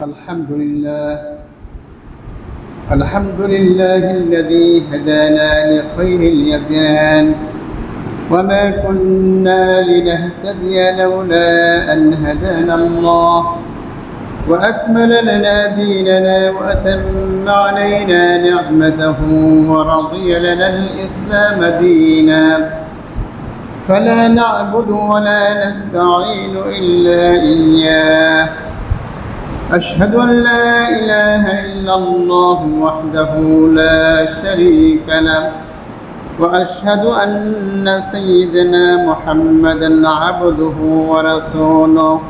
الحمد لله الذي هدانا لخير الأديان وما كنا لنهتدي لولا أن هدانا الله وأكمل لنا ديننا وأتم علينا نعمته ورضي لنا الإسلام دينا فلا نعبد ولا نستعين إلا إياه أشهد أن لا إله إلا الله وحده لا شريك له وأشهد أن سيدنا محمدا عبده ورسوله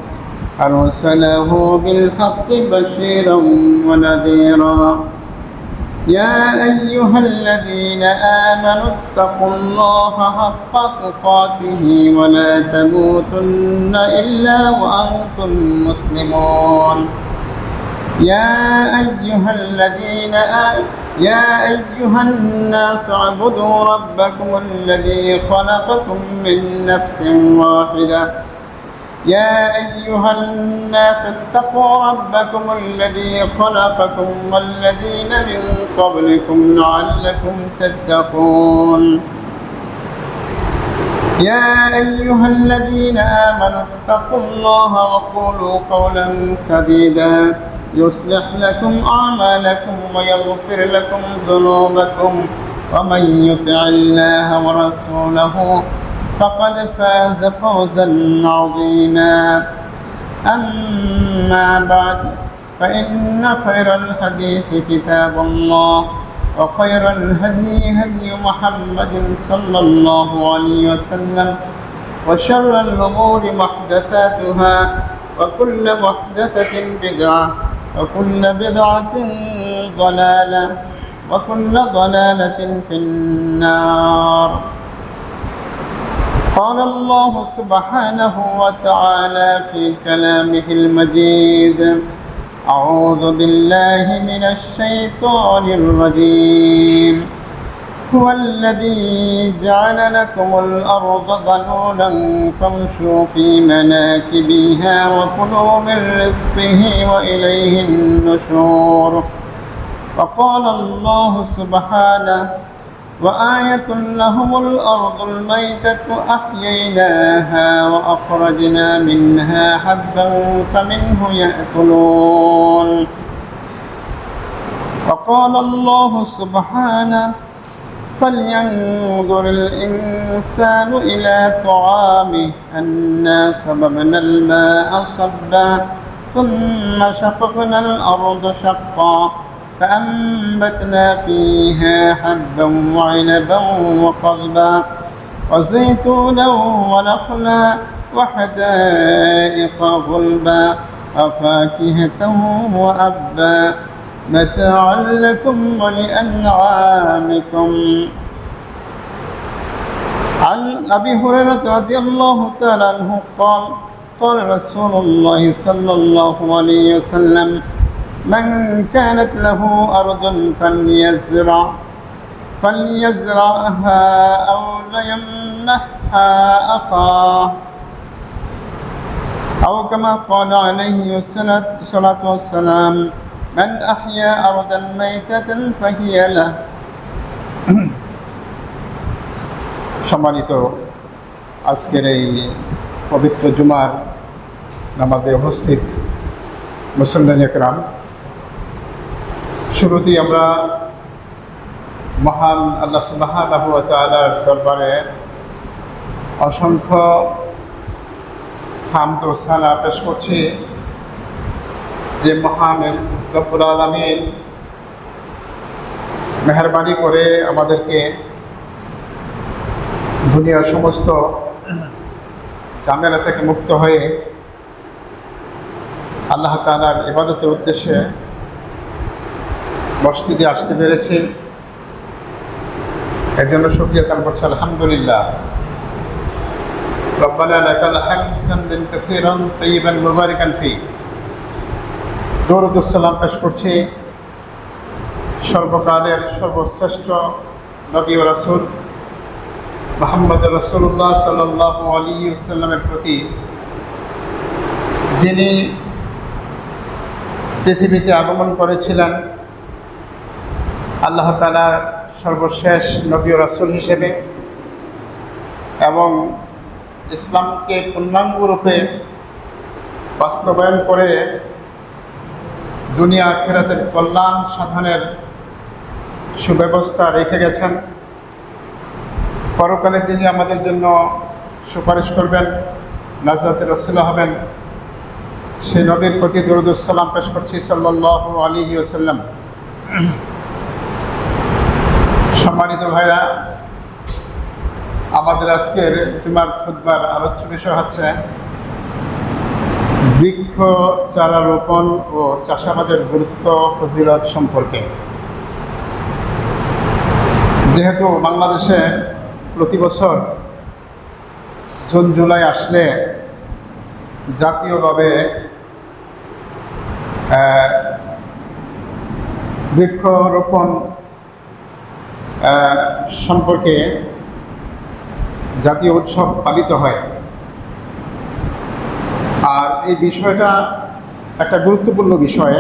أرسله بالحق بشيرا ونذيرا يا أيها الذين آمنوا اتقوا الله حق تقاته ولا تموتن إلا وأنتم مسلمون يا أيها الناس اعبدوا ربكم الذي خلقكم من نفس واحدة يا أيها الناس اتقوا ربكم الذي خلقكم والذين من قبلكم لعلكم تتقون يا أيها الذين آمنوا اتقوا الله وقولوا قولا سديدا يصلح لكم أعمالكم ويغفر لكم ذنوبكم ومن يطع الله ورسوله فقد فاز فوزا عظيما أما بعد فإن خير الحديث كتاب الله وخير الهدي هدي محمد صلى الله عليه وسلم وشر الأمور محدثاتها وكل محدثة بدعة وكل بدعة ضلالة وكل ضلالة في النار قال الله سبحانه وتعالى في كلامه المجيد أعوذ بالله من الشيطان الرجيم هو الذي جعل لكم الأرض ذلولا فامشوا في مناكبها وكلوا من رزقه وإليه النشور وقال الله سبحانه وآية لهم الأرض الميتة أحييناها وأخرجنا منها حبا فمنه يأكلون وقال الله سبحانه فلينظر الإنسان إلى طعامه أنا صببنا الماء صبا ثم شققنا الأرض شقا فأنبتنا فيها حبا وعنبا وقضبا وزيتونا ونخلا وحدائق غلبا وفاكهة وأبا متاعا لكم ولأنعامكم عن أبي هريرة رضي الله تعالى عنه قال قال رسول الله صلى الله عليه وسلم من كانت له أرض فليزرعها أو ليمنحها أخاه أو كما قال عليه الصلاة والسلام من أحيا أرضا ميتة فهي له সম্মানিত আজকের এই পবিত্র জুমার নামাজে উপস্থিত মুসলমান একরাম, শুরুতেই আমরা মহান আল্লাহ সুবহানাহু ওয়া তাআলার দরবারে অসংখ্য হামদ ও সানা পেশ করছি যে মহান রব্বুল আলামিন মেহেরবানি করে আমাদেরকে দুনিয়ার সমস্ত ঝামেলা থেকে মুক্ত হয়ে আল্লাহ তাআলার ইবাদতের উদ্দেশ্যে মসজিদে আসতে পেরেছি। এর জন্য শুকরিয়া জ্ঞাপন করছি আলহামদুলিল্লাহ। রব্বানা লাকাল হামদু হামদান কাসীরান তাইয়িবান মুবারাকান ফি। দরুদ ও সালাম পেশ করছি সর্বকালের সর্বশ্রেষ্ঠ নবী ও রাসূল মুহাম্মদ রাসূলুল্লাহ সাল্লাল্লাহু আলাইহি ওয়াসাল্লামের প্রতি, যিনি পৃথিবীতে আগমন করেছিলেন আল্লাহ তাআলা সর্বশেষ নবী ও রাসূল হিসেবে এবং ইসলামকে পূর্ণাঙ্গরূপে বাস্তবায়ন করে দুনিয়া আখিরাতের কল্যাণ সাধনের সুব্যবস্থা রেখে গেছেন। পরকালে তিনি আমাদের জন্য সুপারিশ করবেন, নাজাতের ওসিলা হবেন। সেই নবীর প্রতি দরুদ ও সালাম পেশ করছি সাল্লাল্লাহু আলাইহি ওয়াসাল্লাম। সম্মানিত ভাইরা, আমাদের আজকের জুমার খুতবার আলোচ্য বিষয় হচ্ছে বৃক্ষ চারা রোপণ ও চাষাবাদের গুরুত্ব ফজিলত সম্পর্কে। যেহেতু বাংলাদেশে প্রতি বছর জুন জুলাই আসলে জাতীয়ভাবে বৃক্ষরোপণ সম্পর্কে জাতীয় উৎসব পালিত হয়। আর এই বিষয়টা একটা গুরুত্বপূর্ণ বিষয়,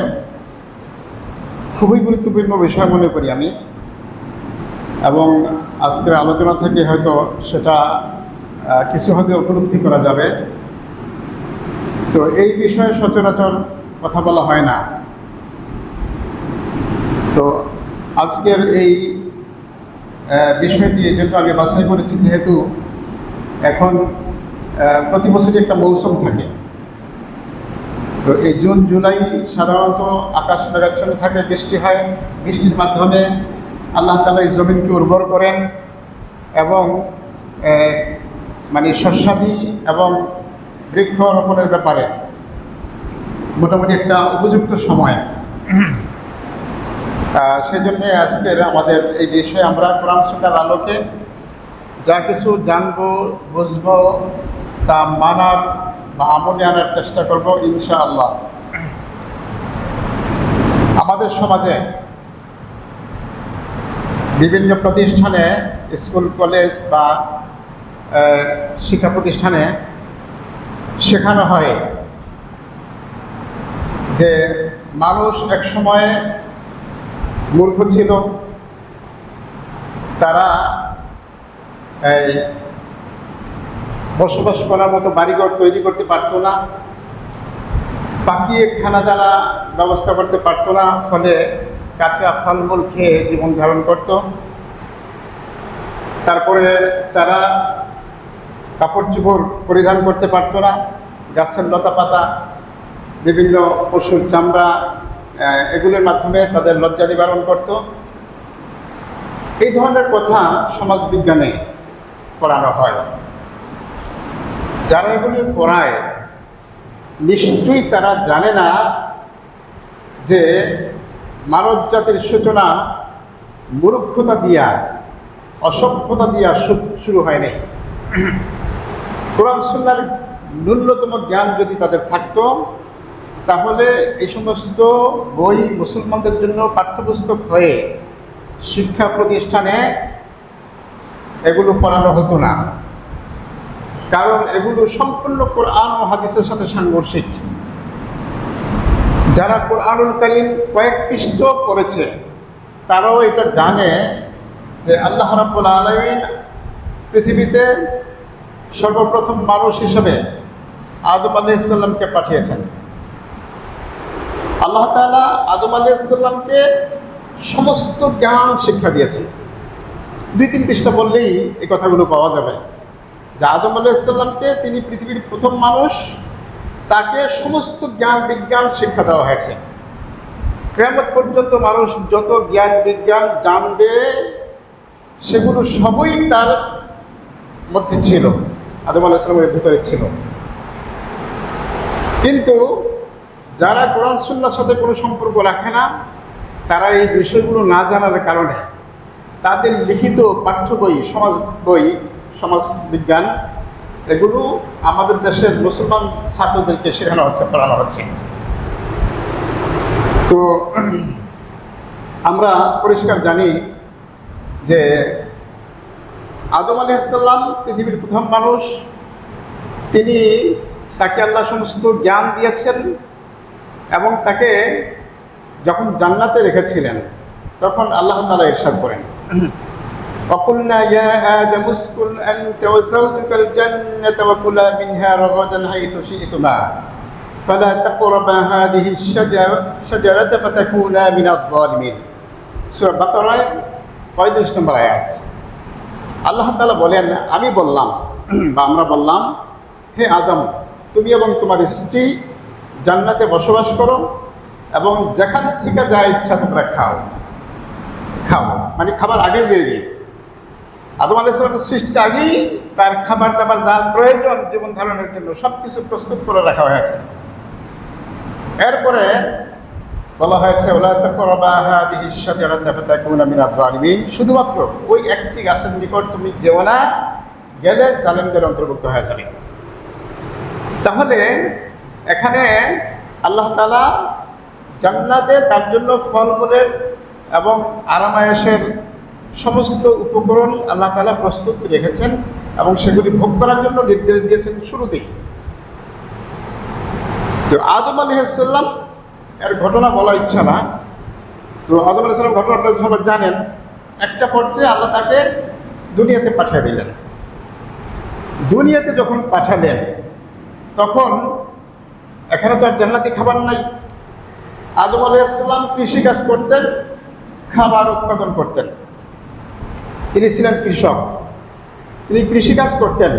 খুবই গুরুত্বপূর্ণ বিষয় মনে করি আমি, এবং আজকের আলোচনা থেকে হয়তো সেটা কিছু হবে উপলব্ধি করা যাবে। তো এই বিষয়ে সচরাচর কথা বলা হয় না। তো আজকের এই বিষয়টি যেহেতু আমি বাছাই করেছি, যেহেতু এখন প্রতি বছরই একটা মৌসুম থাকে, তো এই জুন জুলাই সাধারণত আকাশ মেঘাচ্ছন্ন থাকে, বৃষ্টি হয়। বৃষ্টির মাধ্যমে আল্লাহ তাআলা এই জমিনকে উর্বর করেন এবং মানে শস্যাদি এবং বৃক্ষরোপণের ব্যাপারে মোটামুটি একটা উপযুক্ত সময়। সেই জন্যে আজকের আমাদের এই বিষয়ে আমরা কোরআন সুন্নাহর আলোকে যা কিছু জানবো, বুঝবো, তা মানার বা আমলে আনার চেষ্টা করব ইনশাআল্লাহ। আমাদের সমাজে বিভিন্ন প্রতিষ্ঠানে, স্কুল কলেজ বা শিক্ষা প্রতিষ্ঠানে শেখানো হয় যে মানুষ এক সময়ে মূর্খ ছিল, তারা এই বসবাস করার মতো বাড়িঘর তৈরি করতে পারতো না, পাকিয়ে খানা দানা ব্যবস্থা করতে পারতো না, ফলে কাঁচা ফলমূল খেয়ে জীবন ধারণ করত। তারপরে তারা কাপড় চোপড় পরিধান করতে পারতো না, গাছের লতা পাতা, বিভিন্ন পশুর চামড়া, এগুলোর মাধ্যমে তাদের লজ্জা নিবারণ করত। এই ধরনের কথা সমাজবিজ্ঞানে পড়ানো হয়। যারা এগুলি পড়ায় নিশ্চয়ই তারা জানে না যে মানব জাতির সূচনা মূর্খতা দিয়া, অসভ্যতা দিয়া শুরু হয়নি। কোরআন সুন্নাহর ন্যূনতম জ্ঞান যদি তাদের থাকতো, তাহলে এই সমস্ত বই মুসলমানদের জন্য পাঠ্যপুস্তক হয়ে শিক্ষা প্রতিষ্ঠানে এগুলো পড়ানো হতো না। কারণ এগুলো সম্পূর্ণ কোরআন ও হাদিসের সাথে সাংঘর্ষিক। যারা কোরআনুল কারীম কয়েক পৃষ্ঠ পড়েছে তারাও এটা জানে যে আল্লাহ রাব্বুল আলামিন পৃথিবীতে সর্বপ্রথম মানুষ হিসেবে আদম আলাইহিস সালামকে পাঠিয়েছেন। আল্লাহ তাআলা আদম আলাইহিস সালামকে সমস্ত জ্ঞান শিক্ষা দিয়েছেন। 2-3 পৃষ্ঠা বললেই এই কথাগুলো পাওয়া যাবে যে আদম আলাইহিস সালামকে, তিনি পৃথিবীর প্রথম মানুষ, তাকে সমস্ত জ্ঞান বিজ্ঞান শিক্ষা দেওয়া হয়েছে। কিয়ামত পর্যন্ত মানুষ যত জ্ঞান বিজ্ঞান জানবে সেগুলো সবই তার মধ্যে ছিল, আদম আলাইহিস সালামের ভিতরে ছিল। কিন্তু যারা কোরআন সুন্নাহর সাথে কোনো সম্পর্ক রাখে না, তারা এই বিষয়গুলো না জানার কারণে তাদের লিখিত পাঠ্য বই, সমাজ বই, সমাজ বিজ্ঞান, এগুলো আমাদের দেশের মুসলমান ছাত্রদেরকে শেখানো হচ্ছে, পড়ানো হচ্ছে। তো আমরা পরিষ্কার জানি যে আদম আলাইহিস সালাম পৃথিবীর প্রথম মানুষ। তাকে আল্লাহ সমস্ত জ্ঞান দিয়েছেন এবং তাকে যখন জান্নাতে রেখেছিলেন তখন আল্লাহ তাআলা ইরশাদ করেন, وَقُلْنَا يَا آدَمُ اسْكُنْ أَنْتَ وَزَوْجُكَ الْجَنَّةَ وَكُلَا مِنْهَا رَغَدًا حَيْثُ شِئْتُمَا فَلَا تَقْرَبَا هَذِهِ الشَّجَرَةَ فَتَكُونَا مِنَ الظَّالِمِينَ। সূরা বাকারায় 35 নম্বর আয়াত। আল্লাহ তাআলা বলেন, আমি বললাম বা আমরা বললাম, হে আদম, তুমি এবং তোমার স্ত্রী জান্নাতে বসবাস করো এবং যেখান থেকে যা ইচ্ছা তোমরা খাও। মানে খাবার আগের বেরিয়ে আদম আলাইহিস সালামের সৃষ্টির আগেই তার খাবার দাবার যা প্রয়োজন জীবন ধারণের জন্য সব কিছু প্রস্তুত করে রাখা হয়েছে। এরপরে বলা হয়েছে, ওয়ালা তাকরাবা হাদিহি শাজারাতা ফাতাকুনা মিনাজ জালিমিন, শুধুমাত্র ওই একটি গাছের নিকট তুমি যেও না, গেলে জালেমদের অন্তর্ভুক্ত হয়ে যাবে। তাহলে এখানে আল্লাহ তাআলা জান্নাতে তার জন্য ফলমূলের এবং আরামায়েশের সমস্ত উপকরণ আল্লাহ তাআলা প্রস্তুত রেখেছেন এবং সেগুলি ভোগ করার জন্য নির্দেশ দিয়েছেন শুরুতেই। তো আদম আলাইহিস সালাম এর ঘটনা বলা ইচ্ছা না, তো আদম আলাইহিস সালাম ঘটনাটা সবাই জানেন। একটা পর্যায়ে আল্লাহ তাকে দুনিয়াতে পাঠিয়ে দিলেন। দুনিয়াতে যখন পাঠালেন তখন এখানে তো আর জান্নাতি খাবার নাই। আদম আলাইহিস সালাম কৃষিকাজ করতেন, খাবার উৎপাদন করতেন। তিনি ছিলেন কৃষক, তিনি কৃষিকাজ করতেন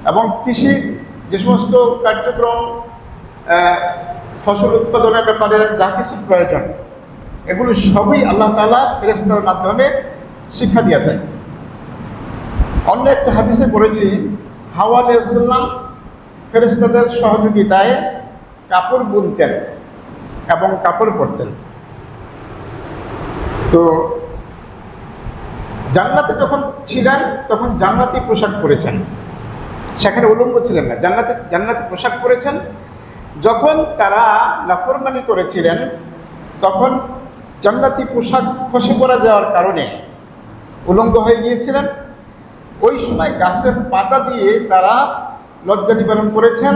এবং কৃষির যে সমস্ত কার্যক্রম, ফসল উৎপাদনের ব্যাপারে যা কিছু প্রয়োজন, এগুলো সবই আল্লাহ তাআলা ফেরেশতাদের মাধ্যমে শিক্ষা দিয়েছেন। অন্য একটা হাদিসে পড়েছি, হাওয়া আলাইহিস সালাম ফেরেশতাদের সহযোগিতায় কাপড় বুনতেন এবং কাপড় পরতেন। তো জান্নাতে যখন ছিলেন তখন জান্নাতি পোশাক পরেছেন, সেখানে উলঙ্গ ছিলেন না, জান্নাতি পোশাক পরেছেন। যখন তারা নাফরমানি করেছিলেন তখন জান্নাতি পোশাক খসে পড়া যাওয়ার কারণে উলঙ্গ হয়ে গিয়েছিলেন। ওই সময় গাছের পাতা দিয়ে তারা লজ্জা নিবারণ করেছেন।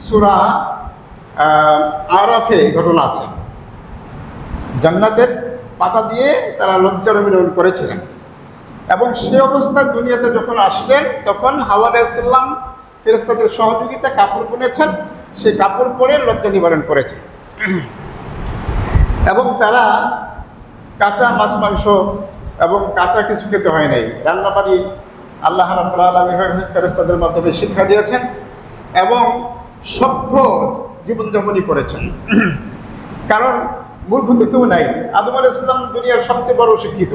সূরা আরাফে এই ঘটনা আছে, জান্নাতের পাতা দিয়ে তারা লজ্জা নিবারণ করেছিলেন। এবং সে অবস্থায় দুনিয়াতে যখন আসলেন তখন হাওয়া আলাইহিস সালাম ফেরেশতাদের সহযোগিতা কাপড় বুনেছেন, সেই কাপড় পরে লজ্জা নিবারণ করেছেন। এবং তারা কাঁচা মাছ মাংস এবং কাঁচা কিছু খেতে হয় নাই, রান্নাবাড়ি আল্লাহ রাব্বুল আলামিন ফেরেশতাদের মাধ্যমে শিক্ষা দিয়েছেন এবং সভ্য জীবনযাপনই করেছেন। কারণ মূর্খ তো কেউ নাই। আদম আলাইহিস সালাম দুনিয়ার সবচেয়ে বড় শিক্ষিত,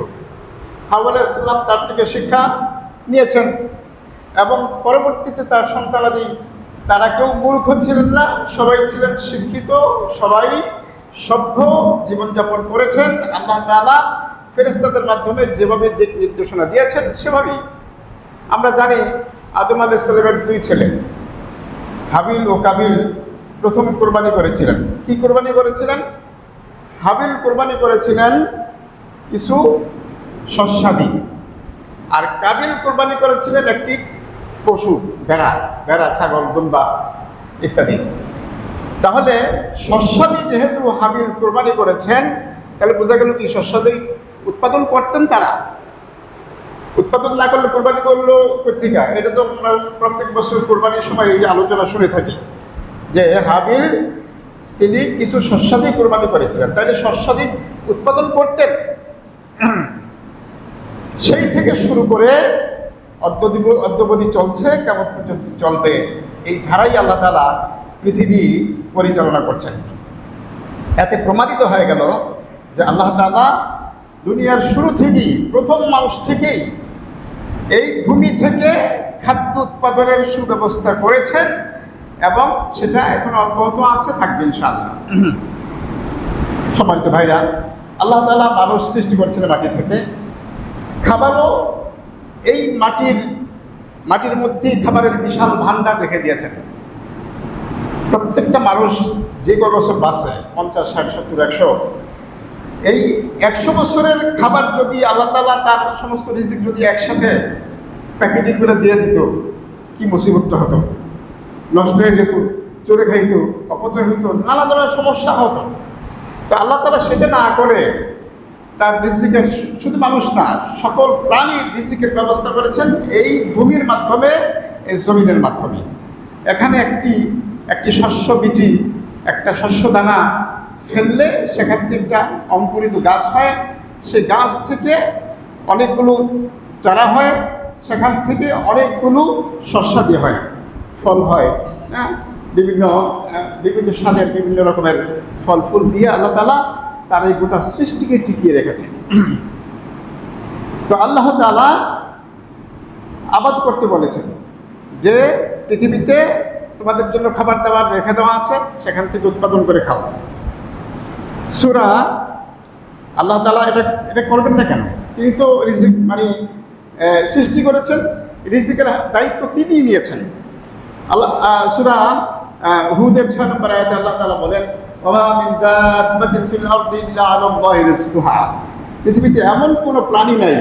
হাওয়া আলাইহিস সালাম তার থেকে শিক্ষা নিয়েছেন এবং পরবর্তীতে তার সন্তানাদি তারা কেউ মূর্খ ছিলেন না, সবাই ছিলেন শিক্ষিত, সবাই সভ্য জীবনযাপন করেছেন। আল্লাহ তাআলা ফেরেশতাদের মাধ্যমে যেভাবে দিক নির্দেশনা দিয়েছেন সেভাবেই। আমরা জানি আদম আলাইহিস সালামের দুই ছেলে হাবিল ও কাবিল প্রথম কোরবানি করেছিলেন। কি কোরবানি করেছিলেন? হাবিল কোরবানি করেছিলেন কিছু শস্যাদি, আর কাবিল কোরবানি করেছিলেন একটি পশু, ভেড়া, ছাগল, দুম্বা ইত্যাদি। তাহলে শস্যাদি যেহেতু হাবিল কোরবানি করেছেন, তাহলে বোঝা গেল কি শস্যাদি উৎপাদন করতেন তারা। উৎপাদন না করলে কোরবানি করলো কোথেকে? এটা তো আমরা প্রত্যেক বছর কোরবানির সময় এই আলোচনা শুনে থাকি যে হাবিল তিনি কিছু শস্যাদি কোরবানি করেছিলেন, তাহলে শস্যাদি উৎপাদন করতেন। সেই থেকে শুরু করে অদ্যাবধি চলছে, কিয়ামত পর্যন্ত চলবে। এই ধারাই আল্লাহ তাআলা পৃথিবী পরিচালনা করছেন। এতে প্রমাণিত হয়ে গেল যে আল্লাহ তাআলা দুনিয়ার শুরু থেকেই, প্রথম মানুষ থেকেই এই ভূমি থেকে খাদ্য উৎপাদনের সুব্যবস্থা করেছেন এবং সেটা এখন অব্যাহত আছে, থাকবে ইনশাআল্লাহ। সম্মানিত ভাইরা, আল্লাহ তাআলা মানুষ সৃষ্টি করেছিলেন মাটি থেকে। খাবারও এই মাটির মধ্যেই খাবারের বিশাল ভান্ডার রেখে দিয়েছেন। প্রত্যেকটা মানুষ যে কয় বছর বাঁচে, 50, 60, 70, 100, এই 100 বছরের খাবার যদি আল্লাহ তাআলা তার সমস্ত রিজিক যদি একসাথে প্যাকেটিং করে দিয়ে দিত, কি মুসিবতটা হতো, নষ্ট হয়ে যেত। চোরে খাইত, অপচয় হইত, নানা ধরনের সমস্যা হতো। তো আল্লাহ তাআলা সেটা না করে তার রিজিকের, শুধু মানুষ না সকল প্রাণীর রিজিকের ব্যবস্থা করেছেন এই ভূমির মাধ্যমে, এই জমিনের মাধ্যমে। এখানে একটি শস্য বীজি, একটা শস্য দানা ফেললে সেখান থেকে একটা অঙ্কুরিত গাছ হয়, সেই গাছ থেকে অনেকগুলো চারা হয়, সেখান থেকে অনেকগুলো শস্যাদি হয়, ফল হয়, হ্যাঁ, বিভিন্ন বিভিন্ন স্বাদের বিভিন্ন রকমের ফল ফুল দিয়ে আল্লাহ তাআলা তার এই গোটা সৃষ্টিকে টিকিয়ে রেখেছেন। তো আল্লাহ তাআলা আবাদ করতে বলেছেন যে পৃথিবীতে তোমাদের জন্য খাবার দাবার রেখে দেওয়া আছে, সেখান থেকে উৎপাদন করে খাও। সূরা আল্লাহ তাআলা এটা করবেন না কেন? তিনি তো রিজিক মানে সৃষ্টি করেছেন, রিজিকের দায়িত্ব তিনিই নিয়েছেন। আল্লাহ সূরা হুদের 6 নম্বর আয়াতে আল্লাহ তাআলা বলেন, ওয়া মিন দাব্বাতিন ফিল আরদি ইল্লা আলাল্লাহি রিজকুহা। পৃথিবীতে এমন কোনো প্রাণী নাই,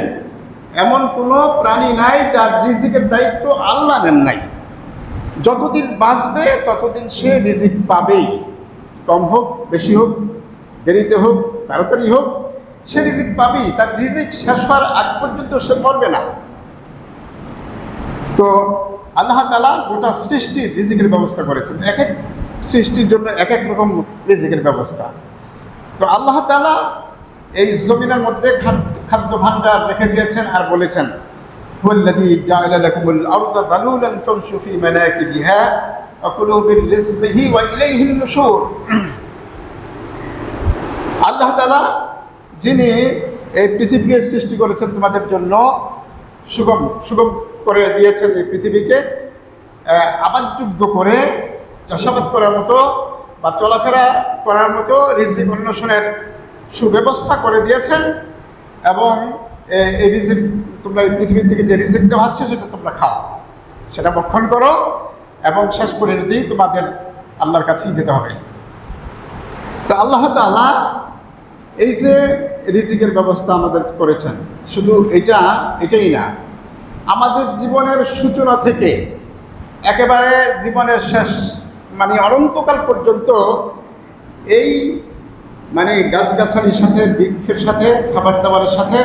এমন কোনো প্রাণী নাই যার রিজিকের দায়িত্ব আল্লাহ নেন নাই। যতদিন বাঁচবে ততদিন সে রিজিক পাবেই, কম হোক বেশি হোক, দেরিতে হোক তাড়াতাড়ি হোক, সে রিজিক পাবেই। তার রিজিক শেষ হওয়ার আগ পর্যন্ত সে মরবে না। তো আল্লাহ তাআলা গোটা সৃষ্টির রিজিকের ব্যবস্থা করেছেন, এক এক সৃষ্টির জন্য এক এক রকম রিজিকের ব্যবস্থা। তো আল্লাহ তাআলা এই জমিনের মধ্যে খাদ্য ভাণ্ডার রেখে দিয়েছেন আর বলেছেন, হুয়াল্লাযী জাআলা লাকুমুল আরদা যালুলান ফামশু ফী মানাকিবিহা ওয়া কুলু মির রিজকিহি ওয়া ইলাইহিন নুশুর। আল্লাহ তাআলা যিনি এই পৃথিবীকে সৃষ্টি করেছেন তোমাদের জন্য, সুগম করে দিয়েছেন এই পৃথিবীকে, আবাদযোগ্য করে চাষাবাদ করার মতো বা চলাফেরা করার মতো রিজিক অন্বেষণের সুব্যবস্থা করে দিয়েছেন। এবং এই রিজিক তোমরা এই পৃথিবী থেকে যে রিজিক দেওয়া হচ্ছে সেটা তোমরা খাও, সেটা ভক্ষণ করো, এবং শেষ পরিণতি তোমাদের আল্লাহর কাছেই যেতে হবে। তো আল্লাহ তাআলা এই যে রিজিকের ব্যবস্থা আমাদের করেছেন, শুধু এটাই না, আমাদের জীবনের সূচনা থেকে একেবারে জীবনের শেষ মানে অনন্তকাল পর্যন্ত এই মানে গাছগাছালির সাথে, বৃক্ষের সাথে, খাবার দাবারের সাথে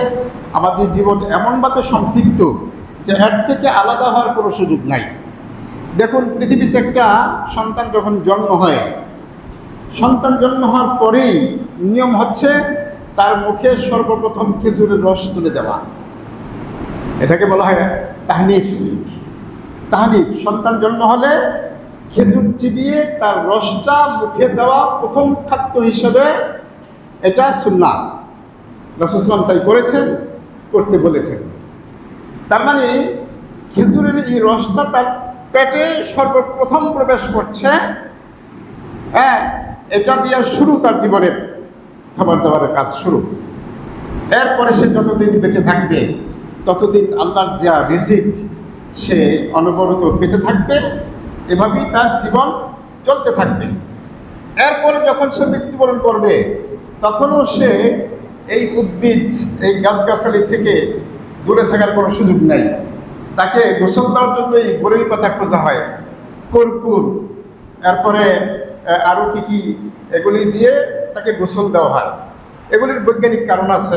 আমাদের জীবন এমনভাবে সম্পৃক্ত যে এর থেকে আলাদা হওয়ার কোনো সুযোগ নাই। দেখুন, পৃথিবীতে একটা সন্তান যখন জন্ম হয়, সন্তান জন্ম হওয়ার পরেই নিয়ম হচ্ছে তার মুখে সর্বপ্রথম খেজুরের রস তুলে দেওয়া। এটাকে বলা হয় তাহনিফ। সন্তান জন্ম হলে খেজুর চিবিয়ে তার রসটা মুখে দেওয়া প্রথম খাদ্য হিসেবে, এটা সুন্নাহ। রাসূল সাল্লাল্লাহু আলাইহি ওয়াসাল্লাম তাই করেছেন, করতে বলেছেন। তার মানে খেজুরের এই রসটা তার পেটে সর্বপ্রথম প্রবেশ করছে, হ্যাঁ, এটা দিয়ে শুরু তার জীবনের খাবার দাবারের কাজ শুরু। এরপরে সে যতদিন বেঁচে থাকবে ততদিন আল্লাহর দেওয়া রিজিক সে অনবরত পেতে থাকবে, এভাবেই তার জীবন চলতে থাকবে। এরপরে যখন সে মৃত্যুবরণ করবে তখনও সে এই উদ্ভিদ, এই গাছগাছালি থেকে দূরে থাকার কোনো সুযোগ নেই। তাকে গোসল দেওয়ার জন্য এই বরই পাতা খোঁজা হয়, কর্পূর, এরপরে আরও কি এগুলি দিয়ে তাকে গোসল দেওয়া হয়। এগুলির বৈজ্ঞানিক কারণ আছে,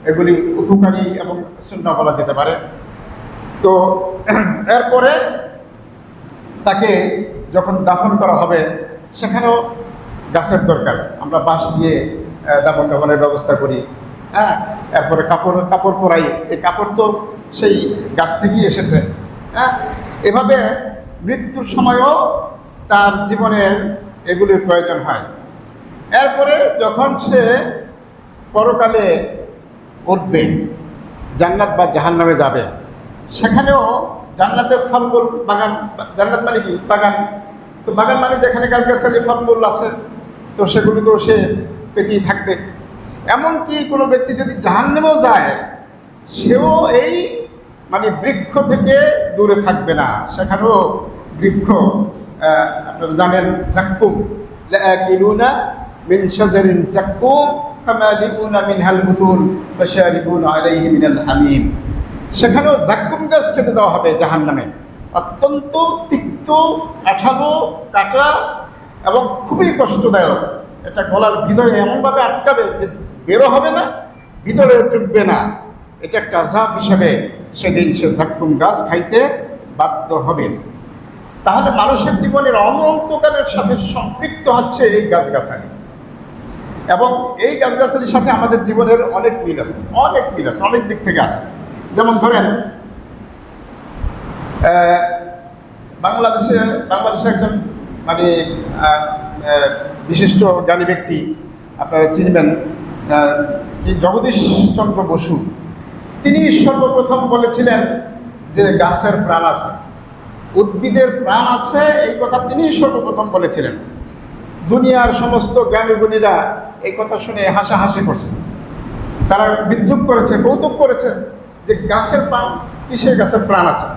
এগুলি উপকারী এবং সুন্নাহ বলা যেতে পারে। তো এরপরে তাকে যখন দাফন করা হবে সেখানেও গাছের দরকার। আমরা বাঁশ দিয়ে দাফন কাফনের ব্যবস্থা করি, হ্যাঁ। এরপরে কাপড় পরাই, এই কাপড় তো সেই গাছ থেকেই এসেছে, হ্যাঁ। এভাবে মৃত্যুর সময়ও তার জীবনের এগুলির প্রয়োজন হয়। এরপরে যখন সে পরকালে উঠবে, জান্নাত বা জাহান্নামে যাবে, সেখানেও জান্নাতের ফলমূল বাগান, জান্নাত মানে কি বাগান, তো বাগান মানে যেখানে গাছগাছালি ফলমূল আছে, তো সেগুলি তো সে পেতেই থাকবে। এমনকি কোনো ব্যক্তি যদি জাহান্নামেও যায়, সেও এই মানে বৃক্ষ থেকে দূরে থাকবে না, সেখানেও বৃক্ষ, আপনারা জানেন জাক্কুম, লাআকিলুনা মিন শাজারিন জাক্কুম ফামালিকুনা মিনহাল বুতুন ফাশারিবুনা আলাইহি মিনাল হামিম। সেখানেও জাক্কুম গাছ খেতে দেওয়া হবে জাহান্নামে, অত্যন্ত তিক্ত তিক্ত, আঠালো, কাটা এবং খুবই কষ্টদায়ক। এটা গলার ভিতরে এমনভাবে আটকাবে যে বেরো হবে না, ভিতরে ঢুকবে না। এটা একটা আযাব হিসেবে সেদিন সে জাক্কুম গাছ খাইতে বাধ্য হবে। তাহলে মানুষের জীবনের অনন্তকালের সাথে সম্পৃক্ত হচ্ছে এই গাছগাছালি, এবং এই গাছগাছালির সাথে আমাদের জীবনের অনেক মিল আছে, অনেক দিক থেকে আছে। যেমন ধরেন বাংলাদেশে একজন মানে বিশিষ্ট জ্ঞানী ব্যক্তি, আপনারা চিনবেন, কি জগদীশ চন্দ্র বসু। তিনি সর্বপ্রথম বলেছিলেন যে গাছের প্রাণ আছে, উদ্ভিদের প্রাণ আছে, এই কথা তিনি সর্বপ্রথম বলেছিলেন। দুনিয়ার সমস্ত জ্ঞানীগুণীরা এই কথা শুনে হাসাহাসি করছে, তারা বিদ্রুপ করেছে, কৌতুক করেছে যে গাছের প্রাণ, কিসের গাছের প্রাণ আছে।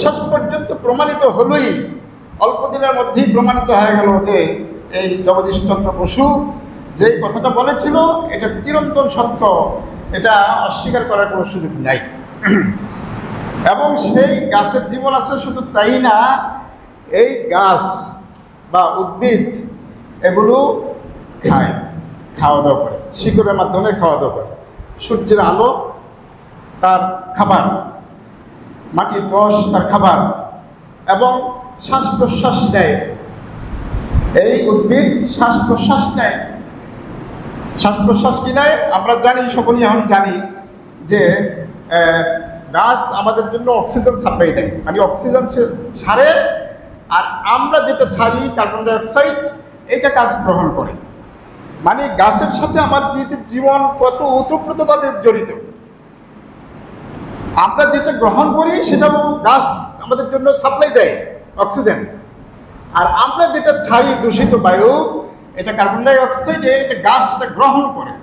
শেষ পর্যন্ত প্রমাণিত হলোই, অল্প দিনের মধ্যেই প্রমাণিত হয়ে গেল যে এই জগদীশচন্দ্র বসু যেই কথাটা বলেছিল এটা চিরন্তন সত্য, এটা অস্বীকার করার কোনো সুযোগ নাই। এবং সেই গাছের জীবন আছে। শুধু তাই না, এই গাছ বা উদ্ভিদ এগুলো খায়, খাওয়া দাওয়া করে, শিকড়ের মাধ্যমে খাওয়া দাওয়া করে। সূর্যের আলো তার খাবার, মাটির রস তার খাবার, এবং শ্বাস প্রশ্বাস নেয়। এই উদ্ভিদ শ্বাস প্রশ্বাস নেয়। শ্বাস প্রশ্বাস কি নেয় আমরা জানি, সকলেই এখন জানি যে গাছ আমাদের জন্য অক্সিজেন সাপ্লাই দেয়, মানে অক্সিজেন সে ছাড়ে, আর আমরা যেটা ছাড়ি কার্বন ডাইঅক্সাইড, এটা গাছ গ্রহণ করে। মানে গাছের সাথে আমার জীবন কত ওতপ্রোতভাবে জড়িত। আমরা যেটা গ্রহণ করি সেটাও গাছ আমাদের জন্য সাপ্লাই দেয় অক্সিজেন, আর আমরা যেটা ছাড়ি দূষিত বায়ু, এটা কার্বন ডাইঅক্সাইড, এটা গাছ এটা গ্রহণ করে।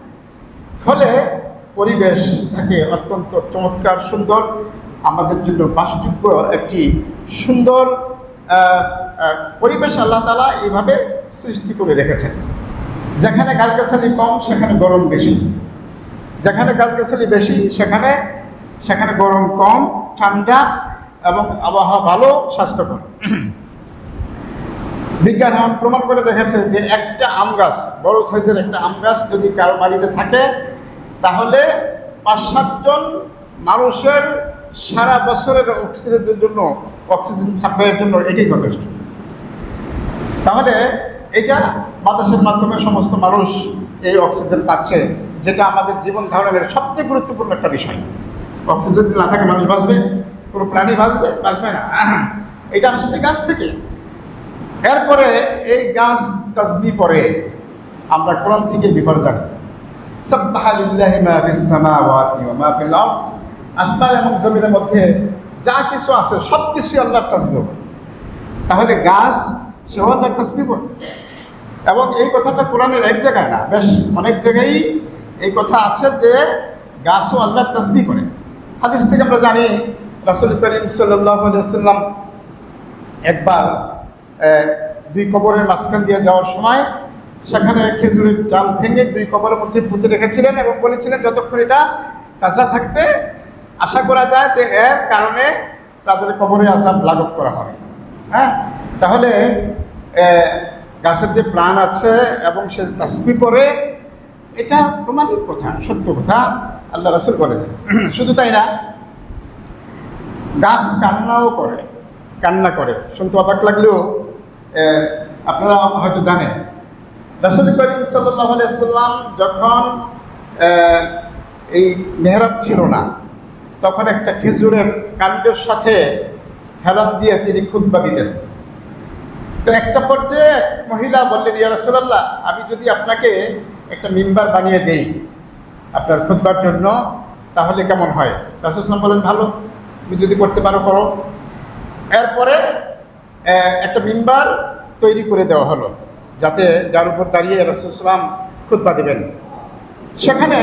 ফলে পরিবেশ থাকে অত্যন্ত চমৎকার, সুন্দর, আমাদের জন্য বাসযোগ্য একটি সুন্দর পরিবেশ আল্লাহ তাআলা এইভাবে সৃষ্টি করে রেখেছেন। যেখানে গাছগাছালি কম সেখানে গরম বেশি, যেখানে গাছগাছালি বেশি সেখানে গরম কম, ঠান্ডা এবং আবহাওয়া ভালো, স্বাস্থ্যকর। বিজ্ঞান এখন প্রমাণ করে দেখেছে যে একটা আম গাছ, বড় সাইজের একটা আম গাছ যদি কারো বাড়িতে থাকে, তাহলে ৫-৭ জন মানুষের সারা বছরের অক্সিজেন সাপ্লাইয়ের জন্য এটাই যথেষ্ট। তাহলে এটা বাতাসের মাধ্যমে সমস্ত মানুষ এই অক্সিজেন পাচ্ছে, যেটা আমাদের জীবন ধারণের সবচেয়ে গুরুত্বপূর্ণ একটা বিষয়। অক্সিজেন না থাকে মানুষ বাঁচবে? কোনো প্রাণী বাঁচবে না। এটা আসছে গাছ থেকে। এরপরে এই গাছ তাসবিহ পড়ে, আমরা কোরআন থেকে বিপদ জানি, সাব্বাহা লিল্লাহি মা ফিস সামাওয়াতি ওয়া মা ফিল আরদ, আসমান এবং জমিনের মধ্যে যা কিছু আছে সব কিছুই আল্লাহর তাসবিহ করে। তাহলে গাছ সেও আল্লাহর তাসবিহ করে। এবং এই কথাটা কোরআনের এক জায়গায় না, বেশ অনেক জায়গায় এই কথা আছে যে গাছও আল্লাহর তাসবিহ করে। হাদিস থেকে আমরা জানি রাসূল করিম সাল্লাল্লাহু আলাইহি ওয়াসাল্লাম একবার 2 কবরের মাঝখান দিয়ে যাওয়ার সময় সেখানে খেজুরের ডাল ভেঙে 2 কবরের মধ্যে পুঁতে রেখেছিলেন এবং বলেছিলেন যতক্ষণ এটা তাজা থাকবে আশা করা যায় যে এর কারণে তাদের কবরে আযাব লাঘব করা হবে। হ্যাঁ, তাহলে গাছের যে প্রাণ আছে এবং সে তাসবিহ করে, এটা প্রমাণিত কথা, সত্য কথা, আল্লাহ রাসূল বলেছেন। শুধু তাই না, গাছ কান্না করে। শুনতে অবাক লাগলেও আপনারা হয়তো জানেন, রাসূল করিম সাল্লাল্লাহু আলাইহি ওয়াসাল্লাম যখন এই মেহরাব ছিল না, তখন একটা খেজুরের কাণ্ডের সাথে হেলান দিয়ে তিনি খুতবা দিতেন। তো একটা পর্যায়ে এক মহিলা বললেন, ইয়া রাসূলুল্লাহ, আমি যদি আপনাকে একটা মিম্বার বানিয়ে দেই আপনার খুতবার জন্য, তাহলে কেমন হয়? রাসূল সাল্লাল্লাহু আলাইহি ওয়াসাল্লাম বলেন, ভালো, তুমি যদি করতে পারো করো। এরপরে একটা মিম্বার তৈরি করে দেওয়া হলো, যাতে যার উপর দাঁড়িয়ে রাসূল সাল্লাল্লাহু আলাইহি ওয়াসাল্লাম খুতবা দেবেন। সেখানে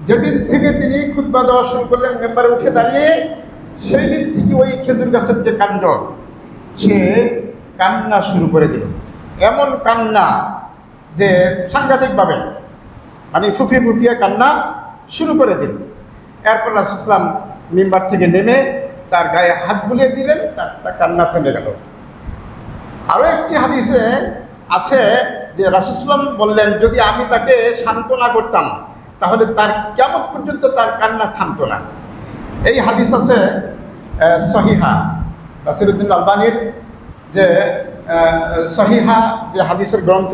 যেদিন থেকে তিনি খুতবা দেওয়া শুরু করলেন মেম্বারে উঠে দাঁড়িয়ে, সেই দিন থেকে ওই খেজুর গাছের যে কাণ্ড, সে কান্না শুরু করে দিল। এমন কান্না যে সাংঘাতিকভাবে, মানে ফুপিয়ে কান্না শুরু করে দিল। এরপর রাসূল সাল্লাল্লাহু আলাইহি ওয়াসাল্লাম মিম্বার থেকে নেমে তার গায়ে হাত বুলিয়ে দিলেন, তার কান্না থেমে গেল। আরও একটি হাদিসে আছে যে রাসূল সাল্লাল্লাহু আলাইহি ওয়াসাল্লাম বললেন, যদি আমি তাকে সান্ত্বনা করতাম তাহলে তার কিয়ামত পর্যন্ত তার কান্না থামতো না। এই হাদিস আছে সহিহা নাসিরউদ্দিন আলবানীর যে সহিহা যে হাদিসের গ্রন্থ,